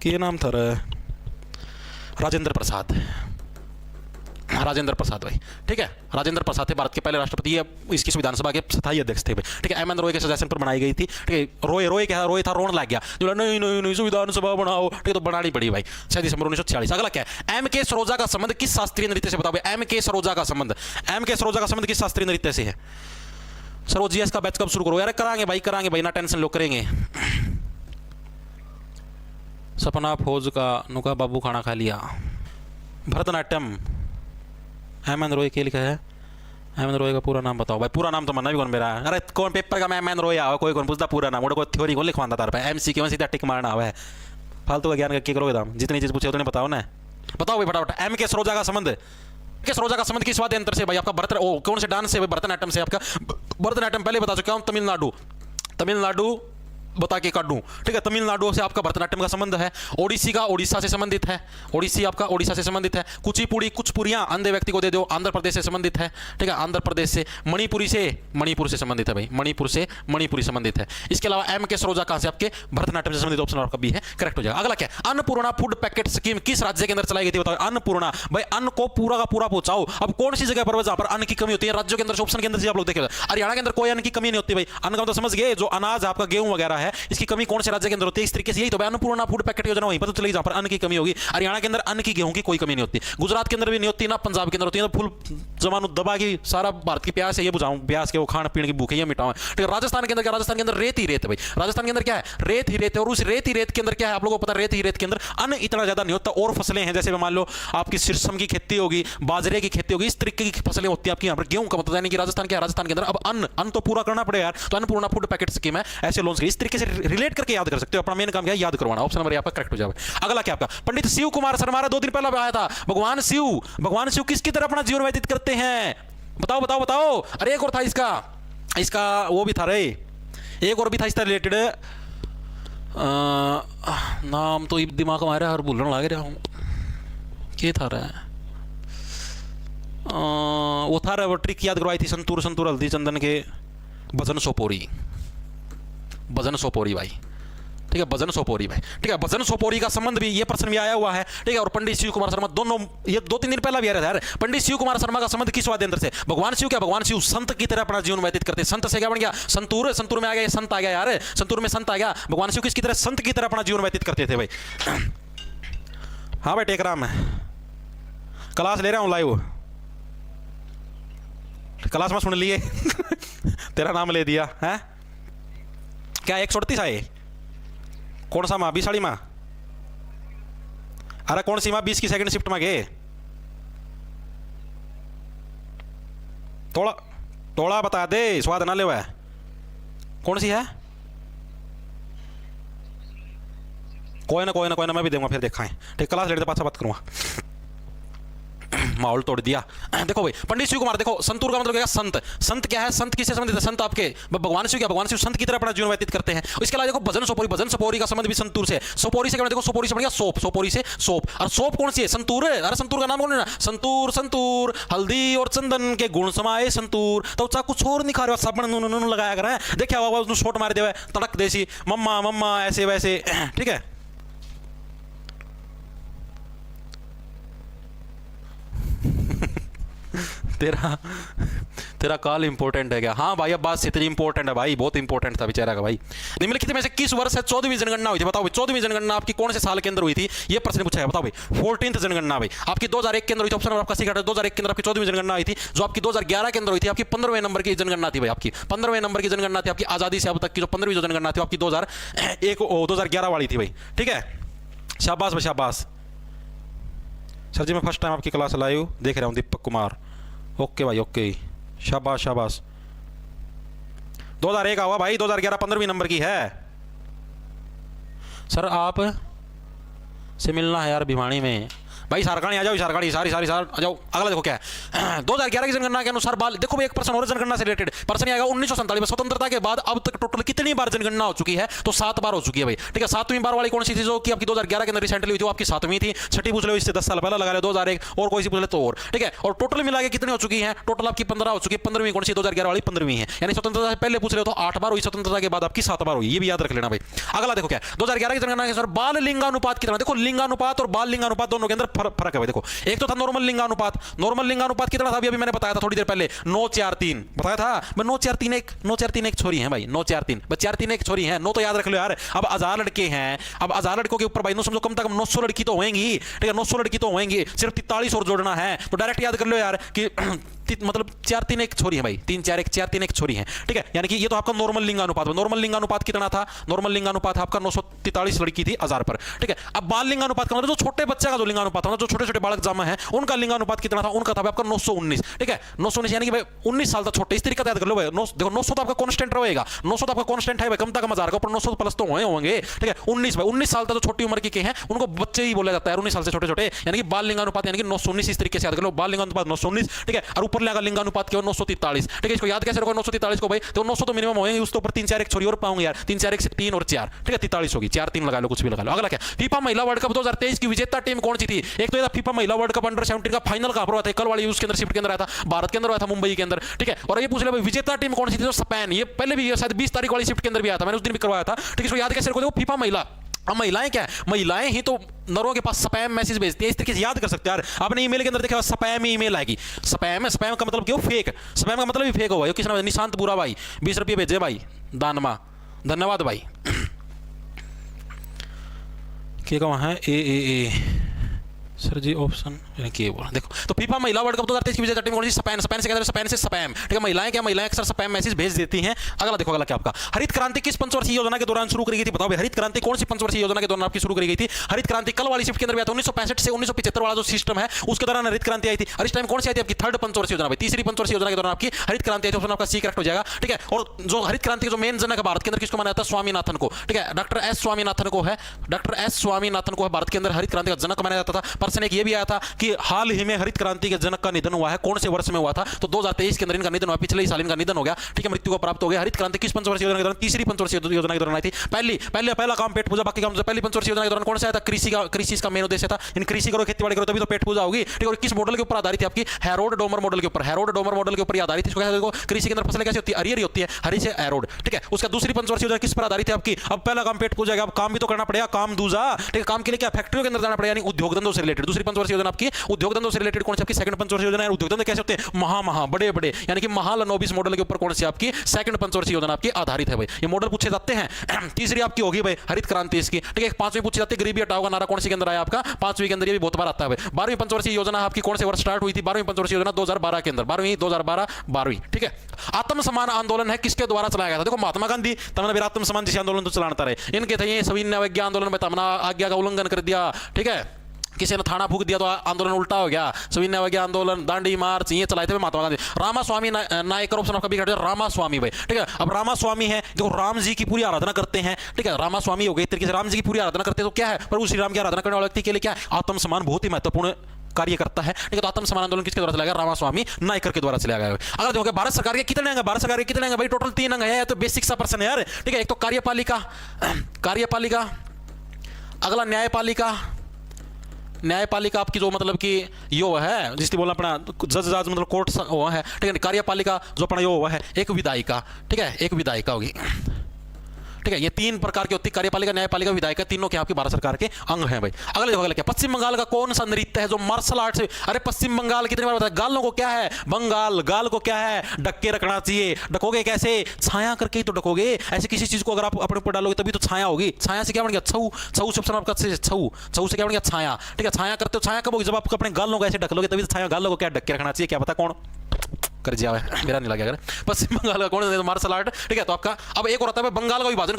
क्या नाम था रे, राजेंद्र प्रसाद भाई। ठीक है, राजेंद्र प्रसाद थे भारत के पहले राष्ट्रपति, ये इसकी संविधान सभा के स्थायी अध्यक्ष थे भाई। ठीक है, एम.एन. रॉय के सजेशन पर बनाई गई थी। ठीक है, रॉय क्या, रॉय था, रोन लग गया, जो नहीं संविधान सभा बनाओ। ठीक है, तो बनानी पड़ी भाई 6 दिसंबर 1946। अगला क्या है, एम के सरोजा का संबंध किस शास्त्रीय नृत्य से, बताओ। एम के सरोजा का संबंध किस शास्त्रीय नृत्य से है। सर जीएस का बैच कब शुरू करो यार, कराएंगे भाई, ना टेंशन लो, करेंगे। सपना फौज का नुका बाबू खाना खा लिया, भरतनाट्यम, एम.एन. रॉय के लिखा है, एमएन रॉय का पूरा नाम बताओ भाई। पूरा नाम तो मना भी कौन मेरा। अरे कौन पेपर का मैं एमएन रॉय आवा, कोई कौन पूछता पूरा नाम, कोई थ्योरी कौन लिखवाता तार पे एमसी के सीधा टिक मारना हुआ है। फालतू का ज्ञान क्या करोगे तुम? जितनी चीज पूछे उतने बताओ ना। बताओ भाई फटाफट। एम के सरोजा का संबंध, के सरोजा का संबंध किस वाद्यंत्र से भाई? आपका भरत कौन से डांस से भाई? भरतनाट्यम से। आपका भरतनाट्यम पहले बता चुका हूं, तमिलनाडु। तमिलनाडु बता के काट दूं, ठीक है। तमिलनाडु से आपका भरतनाट्यम का संबंध है। ओडिसी का ओडिशा से संबंधित है। ओडिसी आपका ओडिशा से संबंधित है। कुचिपुड़ी कुचपुड़ियां अंधे व्यक्ति को दे दो, आंध्र प्रदेश से संबंधित है, ठीक है। आंध्र प्रदेश से। मणिपुरी से, मणिपुर से संबंधित है भाई। मणिपुर से मणिपुरी संबंधित है। इसके अलावा एम के सरोजा कहां से? आपके भरतनाट्यम से संबंधित। ऑप्शन आपका बी है, करेक्ट हो जाएगा। अगला क्या? अन्नपूर्णा फूड पैकेट स्कीम किस राज्य के अंदर चलाई गई थी? बताओ। अन्नपूर्णा भाई, अन्न को पूरा का पूरा पहुंचाओ। अब कौन सी जगह पर जहां पर अन्न की कमी होती है? राज्यों के अंदर, ऑप्शन के अंदर से आप लोग देखें। हरियाणा के अंदर कोई अन्न की कमी नहीं होती भाई। अन्न का तो समझ गए, जो अनाज आपका गेहूं वगैरह है, इसकी कमी कौन से राज्य के अंदर होती है? इस तरीके से। यही तो अन्नपूर्णा फूड पैकेट योजना वहीं पता चलेगी जहां पर अन्न की कमी होगी। हरियाणा के अंदर अन्न की गेहूं की कोई कमी नहीं होती। गुजरात के अंदर भी नहीं होती ना, पंजाब के अंदर होती है। तो फुल जमानु दबा की सारा भारत की प्यास है ये बुझाऊं, प्यास के वो खान पीने की भूखे ये मिटाऊं, ठीक है। राजस्थान के अंदर क्या? राजस्थान के अंदर रेत ही रेत है भाई। राजस्थान के अंदर क्या है? रेत ही रेत है। और उस रेत ही रेत के अंदर क्या है? आप लोगों को पता है, रेत ही रेत के अंदर अन्न इतना ज्यादा नहीं होता। और फसलें हैं, जैसे मान लो आपकी सिरसम की खेती होगी, बाजरे की खेती होगी, इस तरीके की फसलें होती है आपकी यहाँ पर। गेहूं का मतलब यानी कि राजस्थान क्या है? राजस्थान के अंदर अब अन्न तो पूरा करना पड़ेगा यार। तो अन्नपूर्णा फूड पैकेट स्कीम है, ऐसे लोन्स इस तरीके से रिलेट करके याद कर सकते हो। अपना मेन काम क्या है? याद करवाना। ऑप्शन नंबर आपका करेक्ट हो जाएगा। अगला क्या आपका? पंडित शिव कुमार शर्मा 2 दिन पहले आया था। भगवान शिव किसकी तरह अपना जीवन व्यतीत करते हैं? बताओ बताओ बताओ। अरे एक और था इसका वो भी था रे, एक और भी था इसका रिलेटेड। नाम तो दिमाग में आ रहा है और भूलने लग रहा हूँ। क्या था रहा है? वो था रहा, वो ट्रिक याद करवाई थी। संतूर हल्दी चंदन के भजन सोपोरी भाई, ठीक है। भजन सोपोरी भाई, ठीक है। भजन सोपोरी का संबंध भी, ये प्रश्न भी आया हुआ है, ठीक है। और पंडित शिव कुमार शर्मा दोनों, ये 2-3 दिन पहला भी आ रहा था यार। पंडित शिव कुमार शर्मा का संबंध किस वाद्यंत्र से? भगवान शिव क्या? भगवान शिव संत की तरह अपना जीवन व्यतीत करते हैं। संत से क्या बन गया? संतूर में आ गया, संत आ गया यार। संतूर में संत आ गया। भगवान शिव किसकी तरह? संत की तरह अपना जीवन व्यतीत करते थे भाई। हाँ भाई टेकराम है, क्लास ले रहा हूँ लाइव, क्लास में सुन लिए। तेरा नाम ले दिया है क्या? 138 आए? कौन सा माँ? 20 वाली माँ? अरे कौन सी माँ? 20 की सेकंड शिफ्ट में गए। थोड़ा बता दे, स्वाद ना ले। हुआ है कौन सी है? कोई ना मैं भी दूंगा, फिर देखा है, ठीक। क्लास लेट पास बात करूंगा। माहौल तोड़ दिया। देखो भाई, पंडित शिव कुमार, देखो संतूर का मतलब क्या? संत क्या है? संत किससे संबंधित है? संत आपके भगवान शिव क्या? भगवान शिव संत की तरह अपना जीवन व्यतीत करते हैं। इसके अलावा देखो भजन सोपोरी का संबंध भी संतूर से। सोपोरी से क्या? देखो सोपोरी से बन गया सोप, सोपोरी से सोप। और सोप कौन सी है? संतूर। अरे संतूर का नाम कौन है? संतूर हल्दी और चंदन के गुण समाये संतूर। तो चाह कुछ और नहीं खा रहे हो, साबुन नून लगाया कर। देखिए उसने शॉट मार दे, तड़क देसी मम्मा ऐसे वैसे, ठीक है। तेरा कॉल इंपॉर्टेंट है क्या? हाँ भाई, अब बात इतनी इंपॉर्टेंट है भाई, बहुत इंपॉर्टेंट था बेचारा का भाई। निम्नलिखित में से किस वर्ष है 14वीं जनगणना हुई थी? बताओ भाई, 14वीं जनगणना आपकी कौन से साल के अंदर हुई थी? ये प्रश्न पूछा है। बताओ भाई, 14th जनगणना भाई आपकी 2001 के अंदर हुई थी। ऑप्शन आपका सीखा 2001 के अंदर आपकी 14वीं जनगणना हुई थी। जो आपकी 2011 के अंदर हुई थी, आपकी 15वें नंबर की जनगणना थी भाई। आपकी 15वें नंबर की जनगणना थी। आपकी आजादी से अब तक की जो 15वीं जो जनगणना थी, आपकी 2011 वाली थी भाई, ठीक है। शाबाश भाई शाबाश। सर जी मैं फर्स्ट टाइम आपकी क्लास लाइव देख रहा हूँ, दीपक कुमार। ओके भाई ओके, शाबाश शाबाश। 2001 हुआ भाई, 2011 15वीं नंबर की है। सर आप से मिलना है यार भिवानी में। भाई सारकानी आ जाओ, सारकानी सारी आ जाओ। अगला देखो क्या है 2011 की जनगणना के अनुसार बाल, देखो एक प्रश्न और जनगणना से रिलेटेड प्रश्न आएगा। 1947 में स्वतंत्रता के बाद अब तक टोटल कितनी बार जनगणना हो चुकी है? तो 7 बार हो चुकी है भाई, ठीक है। 7वीं बार वाली कौन सी थी जो कि आपकी 2011 के अंदर रिसेंटली हुई थी? वो आपकी 7वीं थी। छठी पूछ लो, इससे 10 साल पहले लगा लो 2001, और कोई सी पूछ ले तो और, ठीक है। और टोटल मिला के कितनी हो चुकी है? टोटल आपकी 15 हो चुकी है। 15वीं कौन सी? 2011 वाली 15वीं है। यानी स्वतंत्रता से पहले पूछ रहे हो तो 8 बार हुई, स्वतंत्रता के बाद आपकी 7 बार हुई। ये भी याद रख लेना भाई। अगला देखो क्या 2011 की जनगणना के अनुसार बाल लिंगानुपात कितना? देखो लिंगानुपात और बाल लिंगानुपात दोनों के अंदर फर्क है भाई। देखो एक तो था नॉर्मल लिंगानुपात कितना था? अभी मैंने बताया था थोड़ी देर पहले, 9:4:3 बताया था। 9:4:3 छोरी है भाई, 9:4:3 बस 4:3 छोरी है। 9 तो याद रख लो यार। अब 1000 लड़के हैं, अब 1000 लड़कों के ऊपर भाई नो समझो कम से कम 900 लड़की तो होंगी, ठीक है। 900 लड़की तो होंगी, सिर्फ 43 और जोड़ना है। तो डायरेक्ट याद कर लो यार कि मतलब 4 3 1 छोरी है भाई, 3 4 1 4 3 1 छोरी है, ठीक है। यानी कि ये तो आपका नॉर्मल लिंगानुपात है। नॉर्मल लिंगानुपात कितना था? नॉर्मल लिंगानुपात आपका 943 लड़की थी 1000 पर, ठीक है। अब बाल लिंगानुपात का मतलब जो छोटे बच्चे का जो लिंगानुपात था, जो छोटे छोटे बालक जमा है, उनका लिंगानुपात कितना था? उनका था आपका 919, ठीक है। 919 यानी कि भाई 19 साल तक छोटे, इस तरीके से याद कर लो भाई। देखो 900 तो आपका कांस्टेंट रहेगा, 900 तो आपका कांस्टेंट है भाई, कम तक कम 1000 का ऊपर 900 प्लस तो होंगे, ठीक है। 19 भाई 19 साल तक जो छोटी उम्र के हैं उनको बच्चे ही बोला जाता है, 19 साल से छोटे छोटे, यानी कि बाल लिंगानुपात यानी कि 919 इस तरीके से याद कर लो। बाल लिंगानुपात 919, ठीक है। और ऊपर लगा लिंगानुपात क्या 943, ठीक है। इसको याद कैसे रखो 943 को भाई? तो 900 तो मिनिमम होंगे, उसके ऊपर 3 4 1 छोरी और पाऊंगे यार, 3 4 1 से 3 और 4, ठीक है 43 होगी, 4 3 लगा लो, कुछ भी लगा लो। अगला क्या? फीफा महिला वर्ल्ड कप 2023 की विजेता टीम कौन सी थी? एक तो ये फीफा महिला वर्ल्ड कप अंडर 17 का फाइनल कहां पर हुआ था? कल वाली उसके अंदर शिफ्ट के अंदर आया था, भारत के अंदर आया था, मुंबई के अंदर, ठीक है। और ये पूछ ले भाई विजेता टीम कौन सी थी? तो स्पेन, ये पहले भी शायद 20 तारीख वाली शिफ्ट के अंदर भी आया था, मैंने उस दिन भी करवाया था, ठीक है। इसको याद कैसे रखो? देखो फीफा महिला, अब महिलाएं क्या है? महिलाएं ही तो नरों के पास स्पैम मैसेज भेजती है, इस तरीके से याद कर सकते हैं यार। आपने ईमेल के अंदर देखा स्पैम ईमेल आएगी, स्पैम है, स्पैम का मतलब क्यों? फेक, स्पैम का मतलब भी फेक होगा। किसने? निशांत बुरा भाई 20 रुपये भेजे भाई, दानमा, धन्यवाद भाई। क्या कहा है? ए सर जी ऑप्शन क्या बोला? देखो तो फीफा महिला वर्ल्ड कप 2023 की विजेता टीम कौन सी? स्पेन, स्पेन से कहते हैं स्पेन से स्पैम, ठीक है। महिलाएं क्या? महिलाएं अक्सर स्पैम मैसेज भेज देती हैं। अगला देखो, अगला क्या आपका? हरित क्रांति किस पंचवर्षीय योजना के दौरान शुरू करी गई थी? बताओ भाई, हरित क्रांति कौन सी पंचवर्षीय योजना के दौरान आपकी शुरू करी गई थी? हरित क्रांति कल वाली शिफ्ट के अंदर भी आता है, 1965 से 1975 वाला जो सिस्टम है उसके दौरान हरित क्रांति आई थी। और इस टाइम कौन सी आई थी आपकी? थर्ड पंचवर्षीय योजना भाई, तीसरी पंचवर्षीय योजना के दौरान आपकी हरित क्रांति आई थी। ऑप्शन आपका सी करेक्ट हो जाएगा, ठीक है। और जो हरित क्रांति के जो मेन जनक है भारत के अंदर किसको माना जाता है? स्वामीनाथन को, ठीक है। डॉक्टर एस स्वामीनाथन को है, डॉक्टर एस स्वामीनाथन को है भारत के अंदर हरित क्रांति का जनक माना जाता था। पर्सन एक ये भी आया था कि हाल ही में हरित क्रांति के जनक का निधन हुआ है, कौन से वर्ष में हुआ था? तो 2023 के अंदर इनका निधन हुआ, पिछले ही साल इनका निधन हो गया, ठीक है, मृत्यु को प्राप्त हो गया। हरित क्रांति किस पंचवर्षीय योजना के दौरान? तीसरी पंचवर्षीय योजना के दौरान आई थी। पहला काम पेट पूजा, बाकी काम पहली पंचवर्षीय योजना के दौरान कौन सा आया था? कृषि का मेन उद्देश्य था, इन कृषि करो, खेतीबाड़ी करो, तभी तो पेट पूजा होगी, ठीक है। और किस मॉडल के ऊपर आधारित है आपकी? हैरोड डोमर मॉडल के ऊपर, हैरोड डोमर मॉडल के ऊपर आधारित है। कृषि के अंदर फसलें कैसे होती है? हरी होती है, हरी से हैरोड, ठीक है। उसका दूसरी पंचवर्षीय योजना किस पर आधारित है आपकी? अब पहला काम पेट पूजा, अब काम भी तो करना पड़ेगा, काम दूजा, ठीक है। काम के लिए क्या? फैक्ट्रियों के अंदर जाना पड़ेगा, यानी उद्योग धंधों से रिलेटेड। दूसरी पंचवर्षीय योजना आपकी उद्योग धंधों से रिलेटेड कौन सी आपकी? सेकंड पंचवर्षीय योजना है। उद्योग धंधे कैसे होते हैं? महा बड़े बड़े, यानी कि महालनोबिस मॉडल के ऊपर कौन सी आपकी? सेकंड पंचवर्षीय योजना आपकी आधारित है भाई। ये मॉडल पूछे जाते हैं। तीसरी आपकी होगी भाई हरित क्रांति इसकी, ठीक है। पांचवी पूछी जाती है गरीबी हटाओ का नारा कौन सी के अंदर आया आपका? पांचवी के अंदर ये भी बहुत बार आता है भाई। 12वीं पंचवर्षीय योजना आपकी कौन से वर्ष स्टार्ट हुई थी? 12वीं पंचवर्षीय योजना 2012 के अंदर, 12वीं, ठीक है। आत्मसम्मान आंदोलन है किसके द्वारा चलाया गया था? देखो महात्मा गांधी, तमना भी आत्मसम्मान जैसे आंदोलन तो चलाता रहे, इनके थे ये सविनय अवज्ञा आंदोलन में तमना आज्ञा का उल्लंघन कर दिया, ठीक है। किसी ने थाना फूक दिया तो आंदोलन उल्टा हो गया, सविनय अवज्ञा आंदोलन, दांडी मार्च ये चलाए थे महात्मा गांधी। रामास्वामी नायकर ऑप्शन आपका भी रामास्वामी भाई, ठीक है। अब रामास्वामी है, देखो राम जी की पूरी आराधना करते हैं, ठीक है। रामास्वामी हो गए, तरीके से राम जी की पूरी आराधना करते हैं, तो क्या है? प्रभु श्री राम की आराधना करने वाले व्यक्ति के लिए क्या है? आत्मसम्मान बहुत ही महत्वपूर्ण कार्य करता है, ठीक है। तो आत्मसम्मान आंदोलन किसके द्वारा चलाया गया? रामास्वामी नायकर के द्वारा चलाया गया। अगर देखोगे भारत सरकार के कितने अंग है? भारत सरकार के कितने अंग है भाई? टोटल 3 अंग है, तो बेसिक सा पर्सन है यार, ठीक है। एक तो कार्यपालिका, अगला न्यायपालिका आपकी जो मतलब कि यो है जिसकी बोलना अपना जज मतलब कोर्ट वो है, ठीक है। कार्यपालिका जो अपना यो हुआ है, एक विधायिका, ठीक है, एक विधायिका होगी, ठीक है। ये 3 प्रकार की होती है, कार्यपालिका, न्यायपालिका, विधायिका, तीनों के आपकी भारत सरकार के अंग हैं भाई। अगले देखो अगला क्या? पश्चिम बंगाल का कौन सा नृत्य है जो मार्शल आर्ट से? अरे पश्चिम बंगाल कितनी बार बताया? गालों को क्या है? गाल को क्या है? ढक के रखना चाहिए। ढकोगे कैसे? छाया करके ही तो ढकोगे। ऐसे किसी चीज को अगर आप अपने ऊपर डालोगे तभी तो छाया होगी। छाया से क्या बन गया? छऊ से ऑप्शन आपका छऊ से क्या बन गया? छाया, ठीक है। छाया करते हो, छाया कब होगी? जब आप अपने गालों को ऐसे ढक लोगे तभी तो छाया। गालों को क्या ढक के रखना चाहिए? क्या पता कौन कर दिया है, मेरा नहीं लगा अगर। पश्चिम बंगाल का कौन है मार्शल आर्ट, ठीक है। तो आपका अब एक और आता है बंगाल का विभाजन।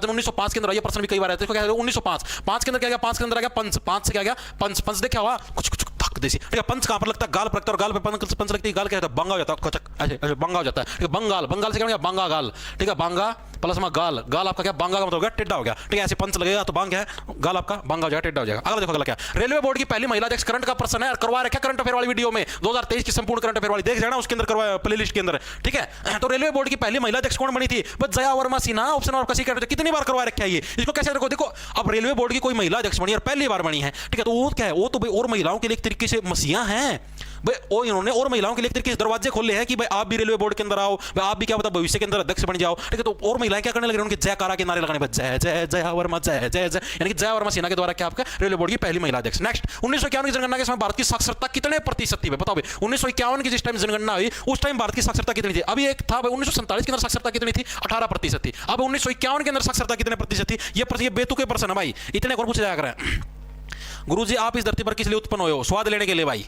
1905 के अंदर ये प्रश्न भी कई बार आया है। 1905 के अंदर क्या गया? 5 के अंदर आ गया पंच, 5 से क्या गया? पंच देखा हुआ कुछ धक देसी, ठीक है। पंच कहां पर लगता है? गाल पर लगता है, और गाल पे पंच लगती है। गाल क्या होता है? बंगा हो जाता है, ऐसे बंगा हो जाता है, ठीक है। बंगाल से क्या गया? बांगा गाल, ठीक है। बांगा प्लस में गाल आपका क्या? बांगा का मतलब हो गया टेढ़ा हो गया, ठीक है। ऐसे पंच लगेगा तो बांग है, गाल आपका बांगा हो जाएगा, टेढ़ा हो जाएगा। अगला देखो अगला क्या? रेलवे बोर्ड की पहली महिला अध्यक्ष करंट का प्रश्न है, करवा रखा करंट अफेयर वाली वीडियो में 2023 की संपूर्ण करंट अफेयर वाली देख जाना, उसके अंदर करवाया प्लेलिस्ट के अंदर, ठीक है। तो रेलवे बोर्ड की पहली महिला अध्यक्ष कौन बनी थी? बस जया वर्मा सिन्हा। ऑप्शन आपका सी करेक्ट। कितनी बार करवा रखा है ये? इसको कैसे रखो? देखो अब रेलवे बोर्ड की कोई महिला अध्यक्ष बनी और पहली बार बनी है, ठीक है। तो वो क्या है? वो तो भाई और महिलाओं के लिए एक तरीके से मसीहा हैं भाई। और इन्होंने और महिलाओं के लिए एक तरीके से दरवाजे खोले हैं कि भाई आप भी रेलवे बोर्ड के अंदर आओ, भाई आप भी क्या पता भविष्य के अंदर अध्यक्ष बन जाओ, ठीक है। तो और महिलाएं क्या करने लगे? उनके जयकारा के नारे लगाने पर जय जय जय वर्मा जय जय जय, यानी कि जय वर्मा सिन्हा के द्वारा क्या आपका रेलवे बोर्ड की पहली महिला अध्यक्ष। नेक्स्ट 1951 की जनगणना के समय भारत की साक्षरता कितने प्रतिशत थी? बताओ भाई 1951 की जिस टाइम जनगणना हुई उस टाइम भारत की साक्षरता कितनी थी? अभी एक था भाई 1947 के अंदर साक्षरता कितनी थी? 18% थी। अब 1951 के अंदर साक्षरता कितने प्रतिशत थी? ये बेतुके प्रश्न है भाई, इतने कौन पूछा जाया कर। गुरुजी आप इस धरती पर किस लिए उत्पन्न हुए हो? स्वाद लेने के लिए भाई,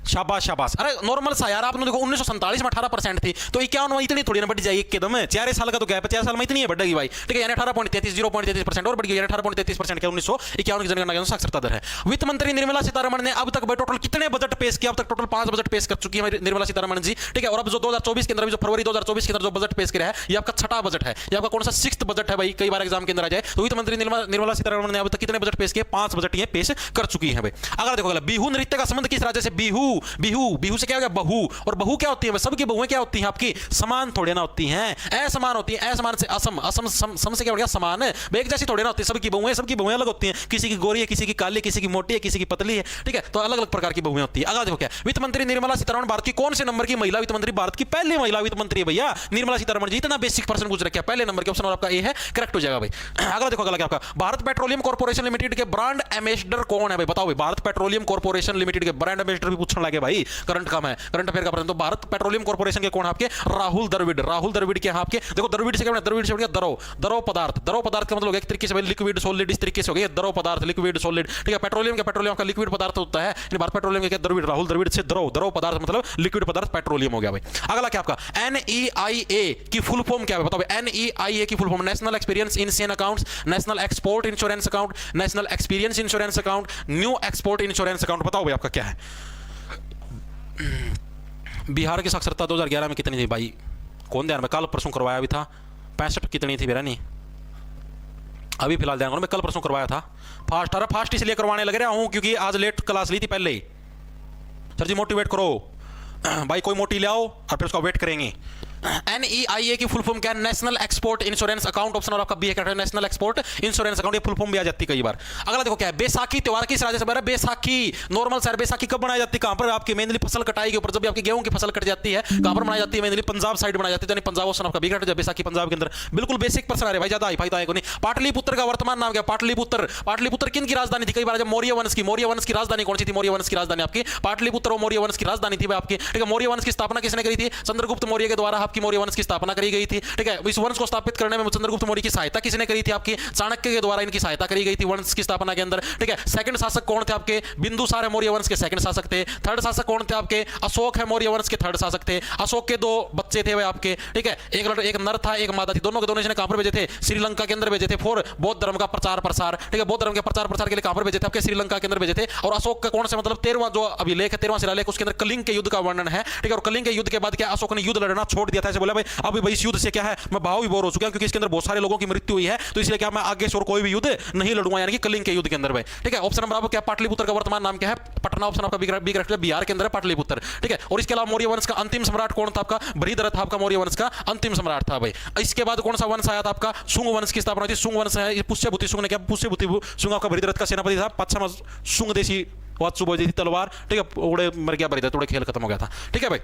शाबाश शाबाश। अरे नॉर्मल सा यार, आपने देखो 1947 में 18% थी, तो 51 में इतनी थोड़ी ना बढ़ जाएगी एकदम। 4 साल का तो गैप है, 4 साल में इतनी है बढ़ेगी भाई, ठीक है। यानी 18.33 0.33% और बढ़ गई, 18.33% के 1951 की जनगणना के अनुसार साक्षरता दर है। वित्त मंत्री निर्मला सीतारमण ने अब तक टोटल कितने बजट पेश किया? अब तक टोटल 5 बजट पेश कर चुकी है निर्मला सीतारमण जी, ठीक है। और अब जो 2024 के अंदर, जो फरवरी 2024 के अंदर जो बजट पेश किया है, ये आपका 6वां बजट है। ये आपका कौन सा 6th बजट है भाई, कई बार एग्जाम के अंदर आ जाए। तो वित्त मंत्री निर्मला सीतारमण ने अब तक कितने बजट पेश किए? 5 बजट ये पेश कर चुकी है भाई। अगर देखो बिहू नृत्य का संबंध किस राज्य से? बिहू बिहू बिहू से क्या हो गया? बहू। और बहू क्या होती है? सबकी बहुएं क्या होती हैं आपकी? समान थोड़े ना होती हैं, असमान होती हैं। असमान से असम, असम सम से क्या हो गया? समान है। एक जैसी थोड़े ना होती है, सबकी बहुएं अलग होती हैं। किसी की गोरी है, किसी की काली, किसी की मोटी है, किसी की पतली है, ठीक है। तो अलग अलग प्रकार की बहुएं होती है। अगर देखो क्या, वित्त मंत्री निर्मला सीतारमण भारत की कौन से नंबर की महिला वित्त मंत्री? भारत की पहली महिला वित्त मंत्री है भैया निर्मला सीतारमण जी। इतना बेसिक प्रश्न पूछ रखा है, पहले नंबर के ऑप्शन और आपका ए है, करेक्ट हो जाएगा भाई। अगला देखो, अगला क्या आपका, भारत पेट्रोलियम कॉर्पोरेशन लिमिटेड के ब्रांड एम्बेसडर कौन है भाई? बताओ भाई। भारत पेट्रोलियम कॉर्पोरेशन लिमिटेड के ब्रांड एम्बेसडर भी पूछने लगे भाई, करंट काम है, करंट अफेयर का प्रश्न। तो भारत पेट्रोलियम कॉर्पोरेशन के कौन आपके? राहुल द्रविड़। राहुल द्रविड़ के आपके, देखो द्रविड़ से क्या, द्रविड़ से दरो, दरो पदार्थ। दरो पदार्थ का मतलब एक तरीके से लिक्विड सॉलिड, इस तरीके से हो गया दरो पदार्थ, लिक्विड सॉलिड, ठीक है। पेट्रोलियम का, पेट्रोलियम का लिक्विड पदार्थ होता है, भारत पेट्रोलियम के द्रविड़, राहुल द्रविड़ से दरो, दरो पदार्थ मतलब लिक्विड पदार्थ पेट्रोलियम हो गया भाई। अगला क्या आपका, NEIA की फुल फॉर्म क्या है बताओ? NEIA की full form national experience in accounts, national export insurance account, national experience insurance account, new export insurance account. बताओ भाई आपका क्या है? बिहार की साक्षरता 2011 में कितनी थी भाई? कौन ध्यान में? कल परसों करवाया भी था, 65 कितनी थी मेरा नहीं, अभी फिलहाल ध्यान करो, मैं कल परसों करवाया था। फास्ट, अरे फास्ट इसलिए करवाने लग रहा हूं क्योंकि आज लेट क्लास ली थी पहले ही। सर जी मोटिवेट करो भाई, कोई मोटी ले आओ और फिर उसका वेट करेंगे। NEIA की फुल फॉर्म क्या है? National export insurance account. Option और आपका बी है, नेशनल एक्सपोर्ट इंश्योरेंस अकाउंट। ये फुल फॉर्म भी आ जाती है कई बार। अगला देखो क्या है, बैसाखी त्योहार किस राज्य से बना? बैसाखी नॉर्मल सर, बैसाखी कब बनाई जाती है? कहां पर? आपकी मेनली फसल कटाई के ऊपर, जब आपकी गेहूं की फसल कट जाती है, कहां पर बनाई जाती है? मेनली पंजाब साइड बनाई जाती है, पंजाब। ऑप्शन आपका बी है, बैसाखी पंजाब के अंदर। बिल्कुल बेसिक प्रश्न आ रहे भाई, ज्यादा हाई फाई तो आएगा नहीं। पाटलिपुत्र का वर्तमान नाम क्या? पाटलिपुत्र। पाटलिपुत्र किन की राजधानी थी? कई बार जब मौर्य वंश की, मौर्य वंश की राजधानी कौन सी थी? मौर्य वंश की राजधानी आपकी पाटलिपुत्र और मौर्य वंश की राजधानी थी आपकी, ठीक है। मौर्य वंश की स्थापना किसने करी थी? चंद्रगुप्त मौर्य के द्वारा आपकी मौर्य वंश की स्थापना करी गई थी, ठीक है। इस वंश को स्थापित करने में चंद्रगुप्त मौर्य की सहायता किसने करी थी? आपकी चाणक्य के द्वारा इनकी सहायता करी गई थी वंश की स्थापना के अंदर, ठीक है। सेकंड शासक कौन थे आपके? बिंदुसार है मौर्य वंश के सेकंड शासक थे। थर्ड शासक कौन थे आपके? अशोक है मौर्य वंश के थर्ड शासक थे। अशोक के 2 बच्चे थे वे आपके, ठीक है। एक नर था, एक मादा थी। दोनों के दोनों इसने कहां पर भेजे थे? श्रीलंका के अंदर भेजे थे, फॉर बौद्ध धर्म का प्रचार प्रसार, ठीक है। बौद्ध धर्म के प्रचार प्रसार के लिए कहां पर भेजे थे? आपके श्रीलंका के अंदर भेजे थे। और अशोक का कौन से मतलब 13वां जो अभिलेख है, 13वां शिलालेख, उसके अंदर कलिंग के युद्ध का वर्णन है, ठीक है। और कलिंग के युद्ध के बाद क्या अशोक ने युद्ध लड़ना छोड़ दिया था, ऐसे बोला भाई अब भाई इस युद्ध से क्या है, मैं भाव भी बोर हो चुका हूं क्योंकि इसके अंदर बहुत सारे लोगों की मृत्यु हुई है, तो इसलिए क्या मैं आगे से और कोई भी युद्ध नहीं लड़ूंगा, यानी कि कलिंग के युद्ध के अंदर भाई, ठीक है। ऑप्शन नंबर आपको क्या? पाटलिपुत्र का वर्तमान नाम क्या है? पटना। ऑप्शन आपका बिहार के अंदर है पाटलिपुत्र, ठीक है। और इसके अलावा मौर्य वंश का अंतिम सम्राट कौन था? आपका भृगुरथ आपका मौर्य वंश का अंतिम सम्राट था भाई। इसके बाद कौन सा वंश आया था? आपका शुंग वंश की स्थापना हुई थी। शुंग वंश है, पुष्यभूति शुंग ने क्या? पुष्यभूति शुंग आपका भृगुरथ का सेनापति था। पश्चिम शुंग देशी वात्सुबोध थी तलवार, ठीक है। उड़े मर गया भृगुरथ, उड़े खेल खत्म हो गया था, ठीक है भाई।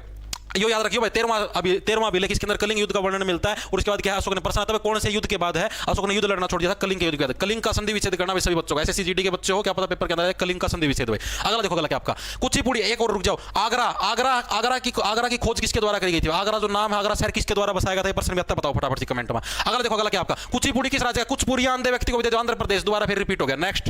यो याद रखियो भाई, 13वां अभिलेख इसके अंदर कलिंग युद्ध का वर्णन मिलता है। और उसके बाद क्या है? अशोक ने प्रश्न आता है कौन से युद्ध के बाद है अशोक ने युद्ध लड़ना छोड़ दिया था? कलिंग के युद्ध के बाद। कलिंग का संधि विच्छेद करना सभी बच्चों का, ऐसे सीजीडी के बच्चे हो क्या पता पेपर के अंदर है कलिंग का संधि विच्छेद भाई। अगला देखो, अगला क्या आपका? कुचिपुड़ी। एक और रुक जाओ, आगरा की खोज किसके द्वारा करी गई थी? आगरा जो नाम है, आगरा शहर किसके द्वारा बसाया गया था? प्रश्न भी आता बताओ फटाफट से कमेंट में। अगला देखो, अगला क्या आपका? कुचिपुड़ी किस राज्य का? कुचिपुड़ी आंधे व्यक्ति को आंध्र प्रदेश। दोबारा फिर रिपीट हो गया। नेक्स्ट,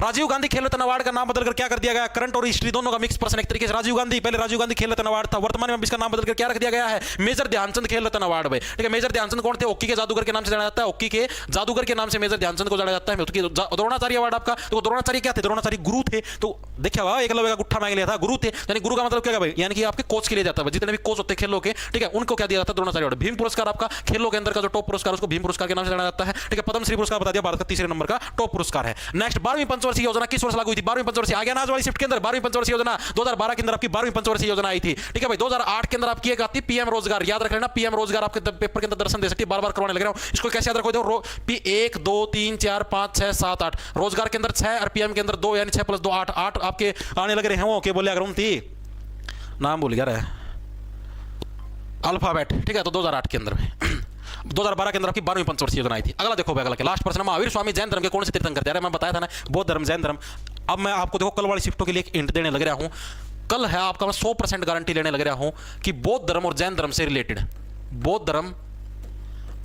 राजीव गांधी खेल रत्न अवार्ड का नाम बदलकर क्या कर दिया गया? करंट और हिस्ट्री दोनों का मिक्स प्रश्न एक तरीके से। राजीव गांधी, पहले राजीव गांधी खेल रत्न अवार्ड था, वर्तमान में इसका नाम बदलकर क्या रख दिया गया है? मेजर ध्यानचंद खेल रत्न अवार्ड भाई, ठीक है। मेजर ध्यानचंद कौन थे? हॉकी के जादूगर के नाम से जाना जाता है, हॉकी के जादूगर के नाम से मेजर ध्यानचंद को जाना जाता है। द्रोणाचार्य अवार्ड आपका, तो द्रोणाचार्य क्या थे? द्रोणाचार्य गुरु थे। तो देखिए हुआ एकलव्य का गुट्ठा मांग लिया था, गुरु थे, यानी गुरु का मतलब क्या भाई? यानी कि आपके कोच के लिए जाता है, जितने भी कोच होते हैं खेलों के, ठीक है, उनको क्या दिया जाता है? द्रोणाचार्य अवार्ड। भीम पुरस्कार आपका खेलों के अंदर का जो टॉप पुरस्कार, उसको भीम पुरस्कार के नाम से जाना जाता है, ठीक है। पद्मश्री पुरस्कार बता दिया, भारत का 3रे नंबर का टॉप पुरस्कार है। नेक्स्ट, 12वीं पंचवर्षीय योजना किस वर्ष लागू हुई थी? 12वीं पंचवर्षीय आ गया ना आज वाली शिफ्ट के अंदर। 12वीं पंचवर्षीय योजना 2012 के अंदर आपकी 12वीं पंचवर्षीय योजना आई थी, ठीक है भाई। 2008 के अंदर आपकी एक आती पीएम रोजगार, याद रख लेना। पीएम रोजगार आपके पेपर के अंदर दर्शन दे सकती है, बार-बार करवाने लग रहा हूं। इसको कैसे याद रखोगे? 1 2 3 4 5 6 7 8 रोजगार के अंदर 6 और पीएम के अंदर 2, यानी 6 + 2 8 8 आपके आने लग रहे हैं। वो क्या बोले अगर थी नाम भूल गया रहा अल्फाबेट, ठीक है। तो 2008 के अंदर 2012 के अंदर आपकी 12वीं पंचवर्षीय योजना आई थी। अगला देखो अगला के लास्ट प्रश्न, महावीर स्वामी जैन धर्म के कौन से तीर्थंकर थे? मैं बताया था ना, बौद्ध धर्म, जैन धर्म। अब मैं आपको देखो कल वाली शिफ्टों के लिए एक हिंट देने लग रहा हूं। कल है आपका, मैं 100% गारंटी लेने लग रहा हूं कि बौद्ध धर्म और जैन धर्म से रिलेटेड, बौद्ध धर्म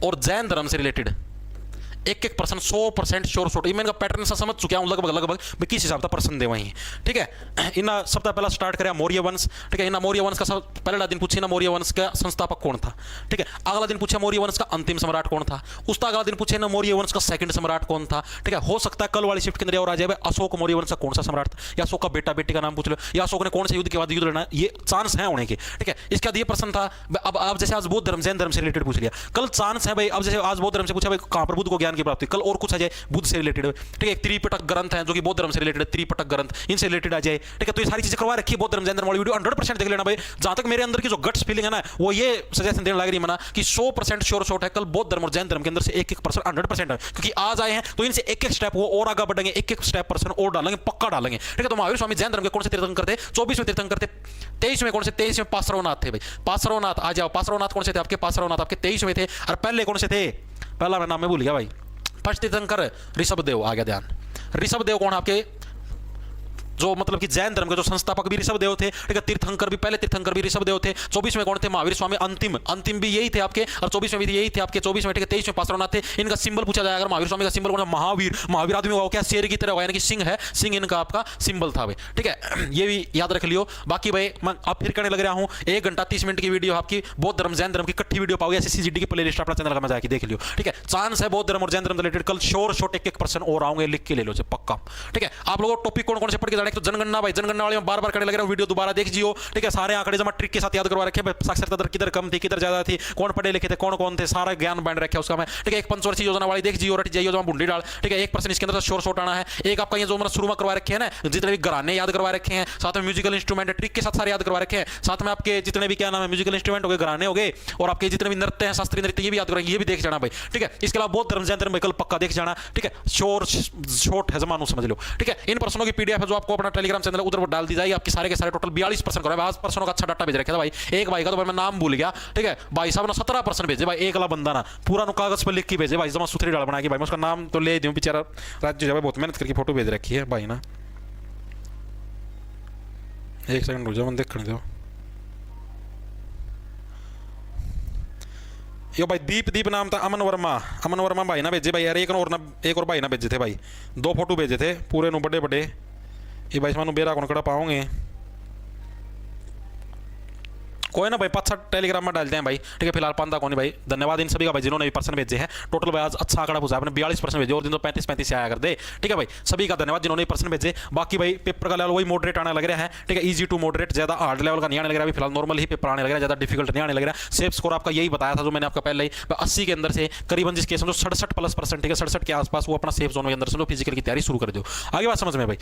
और जैन धर्म से रिलेटेड 1% 100% श्योर शॉट, मैं इनका पैटर्न सा समझ चुका हूँ लगभग लगभग मैं किस हिसाब से पर्सन दे वहीं, ठीक है। इन्ना सप्ताह पहला स्टार्ट कराया मौर्य वंश, ठीक है। इन्ना मौर्य वंश का पहला दिन पूछे ना मौर्य वंश का संस्थापक कौन था, ठीक है। अगला दिन पूछा मौर्य वंश का अंतिम सम्राट कौन था, उसका अगला दिन पूछे ना मौर्य वंश का सेकंड सम्राट कौन था, ठीक है। हो सकता है कल वाली शिफ्ट के अंदर और आ जाए अशोक मौर्य वंश का कौन सा सम्राट था, या अशोक का बेटा बेटी का नाम पूछ लो, या अशोक ने कौन से युद्ध के बाद युद्ध लड़ना, ये चांस है होने के, ठीक है। इसके बाद ये प्रश्न था, अब आप जैसे आज बौद्ध धर्म जैन धर्म से रिलेटेड पूछ लिया, कल चांस है भाई, अब जैसे आज बौद्ध धर्म से पूछा भाई कहां पर बुद्ध को ज्ञान की प्राप्ति, कल और कुछ आ जाए बुद्ध से रिलेटेड, ठीक है। त्रिपिटक ग्रंथ है जो कि बौद्ध धर्म से रिलेटेड है, त्रिपिटक ग्रंथ इनसे रिलेटेड आ जाए, ठीक है। तो ये सारी चीजें करवा रखी है बौद्ध धर्म जैन धर्म वाली वीडियो 100% देख लेना भाई। जहां तक मेरे अंदर की जो गट्स फीलिंग है ना, वो ये सजेशन देने लग रही है मना कि 100% श्योर शॉट है कल बौद्ध धर्म और जैन धर्म के अंदर से 1% 100% है, क्योंकि आज आए हैं तो इनसे एक स्टेप वो और आगे बढ़ेंगे, एक स्टेप पर्सन और डालेंगे, पक्का डालेंगे, ठीक है। तो महावीर स्वामी जैन धर्म के कौन से तीर्थंकर थे, 24वें तीर्थंकर थे, 23वें कौन से, 23वें पासरवनाथ थे भाई। पासरवनाथ आ जाओ, पासरवनाथ कौन से थे आपके, पासरवनाथ आपके 23वें थे, और पहले कौन से थे, पहला मैं नाम में भूल गया भाई, फर्स्ट तीर्थंकर ऋषभदेव आ गया ध्यान। ऋषभदेव कौन आपके, जो मतलब कि जैन धर्म के जो संस्थापक भी ऋषभदेव थे, ठीक है। तीर्थंकर भी, पहले तीर्थंकर भी ऋषभदेव थे। 24वें कौन थे, महावीर स्वामी अंतिम, अंतिम भी यही थे आपके, और 24वें भी यही थे आपके, 24वें, ठीक है। 23वें पासरवनाथ थे। इनका सिंबल पूछा जाएगा अगर महावीर स्वामी का सिंबल कौन सा, महावीर, महावीर आदमी होगा क्या, शेर की तरह होगा, यानी कि सिंह है, सिंह इनका आपका सिंबल था भाई, ठीक है। ये भी याद रख लियो। बाकी भाई मैं अब फिर करने लग रहा हूँ 1 घंटा 30 मिनट की वीडियो आपकी बौद्ध धर्म जैन धर्म की इकट्ठी वीडियो पाओगे, SCCGD की प्लेलिस्ट अपना चैनल का मजा आके देख लियो, ठीक है। चांस है बौद्ध धर्म और जैन धर्म रिलेटेड कल श्योर शॉट 1% और आऊंगे, लिख के ले लो पक्का, ठीक है। आप लोगों टॉपिक कौन कौन से पढ़ के जाने, तो जनगणना भाई, जनगणना वाले में बार बार करने लग रहा हूं, वीडियो दोबारा देख जियो, ठीक है। सारे आंकड़े जमा ट्रिक के साथ याद करवा रखे, साक्षरता दर किधर कम थी किधर ज्यादा थी, कौन पढ़े लिखे थे कौन कौन थे, सारा ज्ञान बांट रखा उसका मैं, ठीक है। एक पंचवर्षीय योजना वाली देख जियो, रट जाइयो जमा बुंडी डाल, ठीक है। 1% इसके अंदर श्योर शॉट आना है। एक आपका ये जो मैंने शुरू में करवा रखे हैं ना, जितने भी घराने याद करवा रखे हैं, साथ में म्यूजिकल इंस्ट्रूमेंट ट्रिक के साथ सारे याद करवा रखे हैं, साथ में आपके जितने भी क्या नाम है म्यूजिकल इंस्ट्रूमेंट हो गए, घराने हो गए, और आपके जितने भी नृत्य हैं शास्त्रीय नृत्य ये भी याद करेंगे, ये भी देख जाना भाई, ठीक है। इसके अलावा बौद्ध धर्म जैन धर्म कल पक्का देख जाना, ठीक है। श्योर शॉट है जमानू समझ लो, ठीक है। इन प्रश्नों की PDF है जो आपको अपना टेलीग्राम चैनल उधर डाल दी जाएगी, आपके सारे के सारे टोटल 42% करो। आज पर्सनों का अच्छा डाटा भेज रखा था भाई, एक भाई का तो भाई मैं नाम भूल गया, ठीक है। भाई साहब ने 17% भेजे भाई, एक वाला बंदा ना पूरा कागज पर लिख के भेजे भाई, जमा सुथरी डाल बना के भाई, मैं उसका नाम तो ले दूं बेचारा राज्य भाई, बहुत मेहनत करके फोटो भेज रखी है भाई ना। एक सेकंड रुक जाओ, देखने दो यो भाई, दीप नाम था, अमन वर्मा भाई ना भेजे भाई यार, एक और भाई ना भेजे थे भाई, 2 फोटो भेजे थे पूरे नो बड़े बड़े, ये भाई मानो बेरा कौन कड़ा पाओगे, कोई ना भाई 5 टेलीग्राम में डालते हैं भाई, ठीक है। फिलहाल 5 कौन भाई, धन्यवाद इन सभी का भाई जिन्होंने भी पर्सन भेजे हैं। टोटल भाई आज अच्छा आंकड़ा पूछा आपने, 42% भेजे, और दिन तो 35 से आया कर दे, ठीक है भाई। सभी का धन्यवाद जिन्होंने पर्सन भेजे। बाकी भाई पेपर का लेवल वही मॉडरेट आने लग रहा है, ठीक है। ईजी टू मॉडरेट, ज्यादा हार्ड लेवल का नहीं आने लग रहा है, फिलहाल नॉर्मल ही पेपर आने लग रहा है, ज्यादा डिफिकल्ट नहीं आने लग रहा है। सेफ स्कोर आपका यही बताया था जो मैंने आपका पहले ही 80 के अंदर से करीबन जिस केस में 67+%, ठीक है, 67 के आसपास वो अपना सेफ जोन के अंदर से फिजिकल की तैयारी शुरू कर दो। आगे बात समझ में भाई।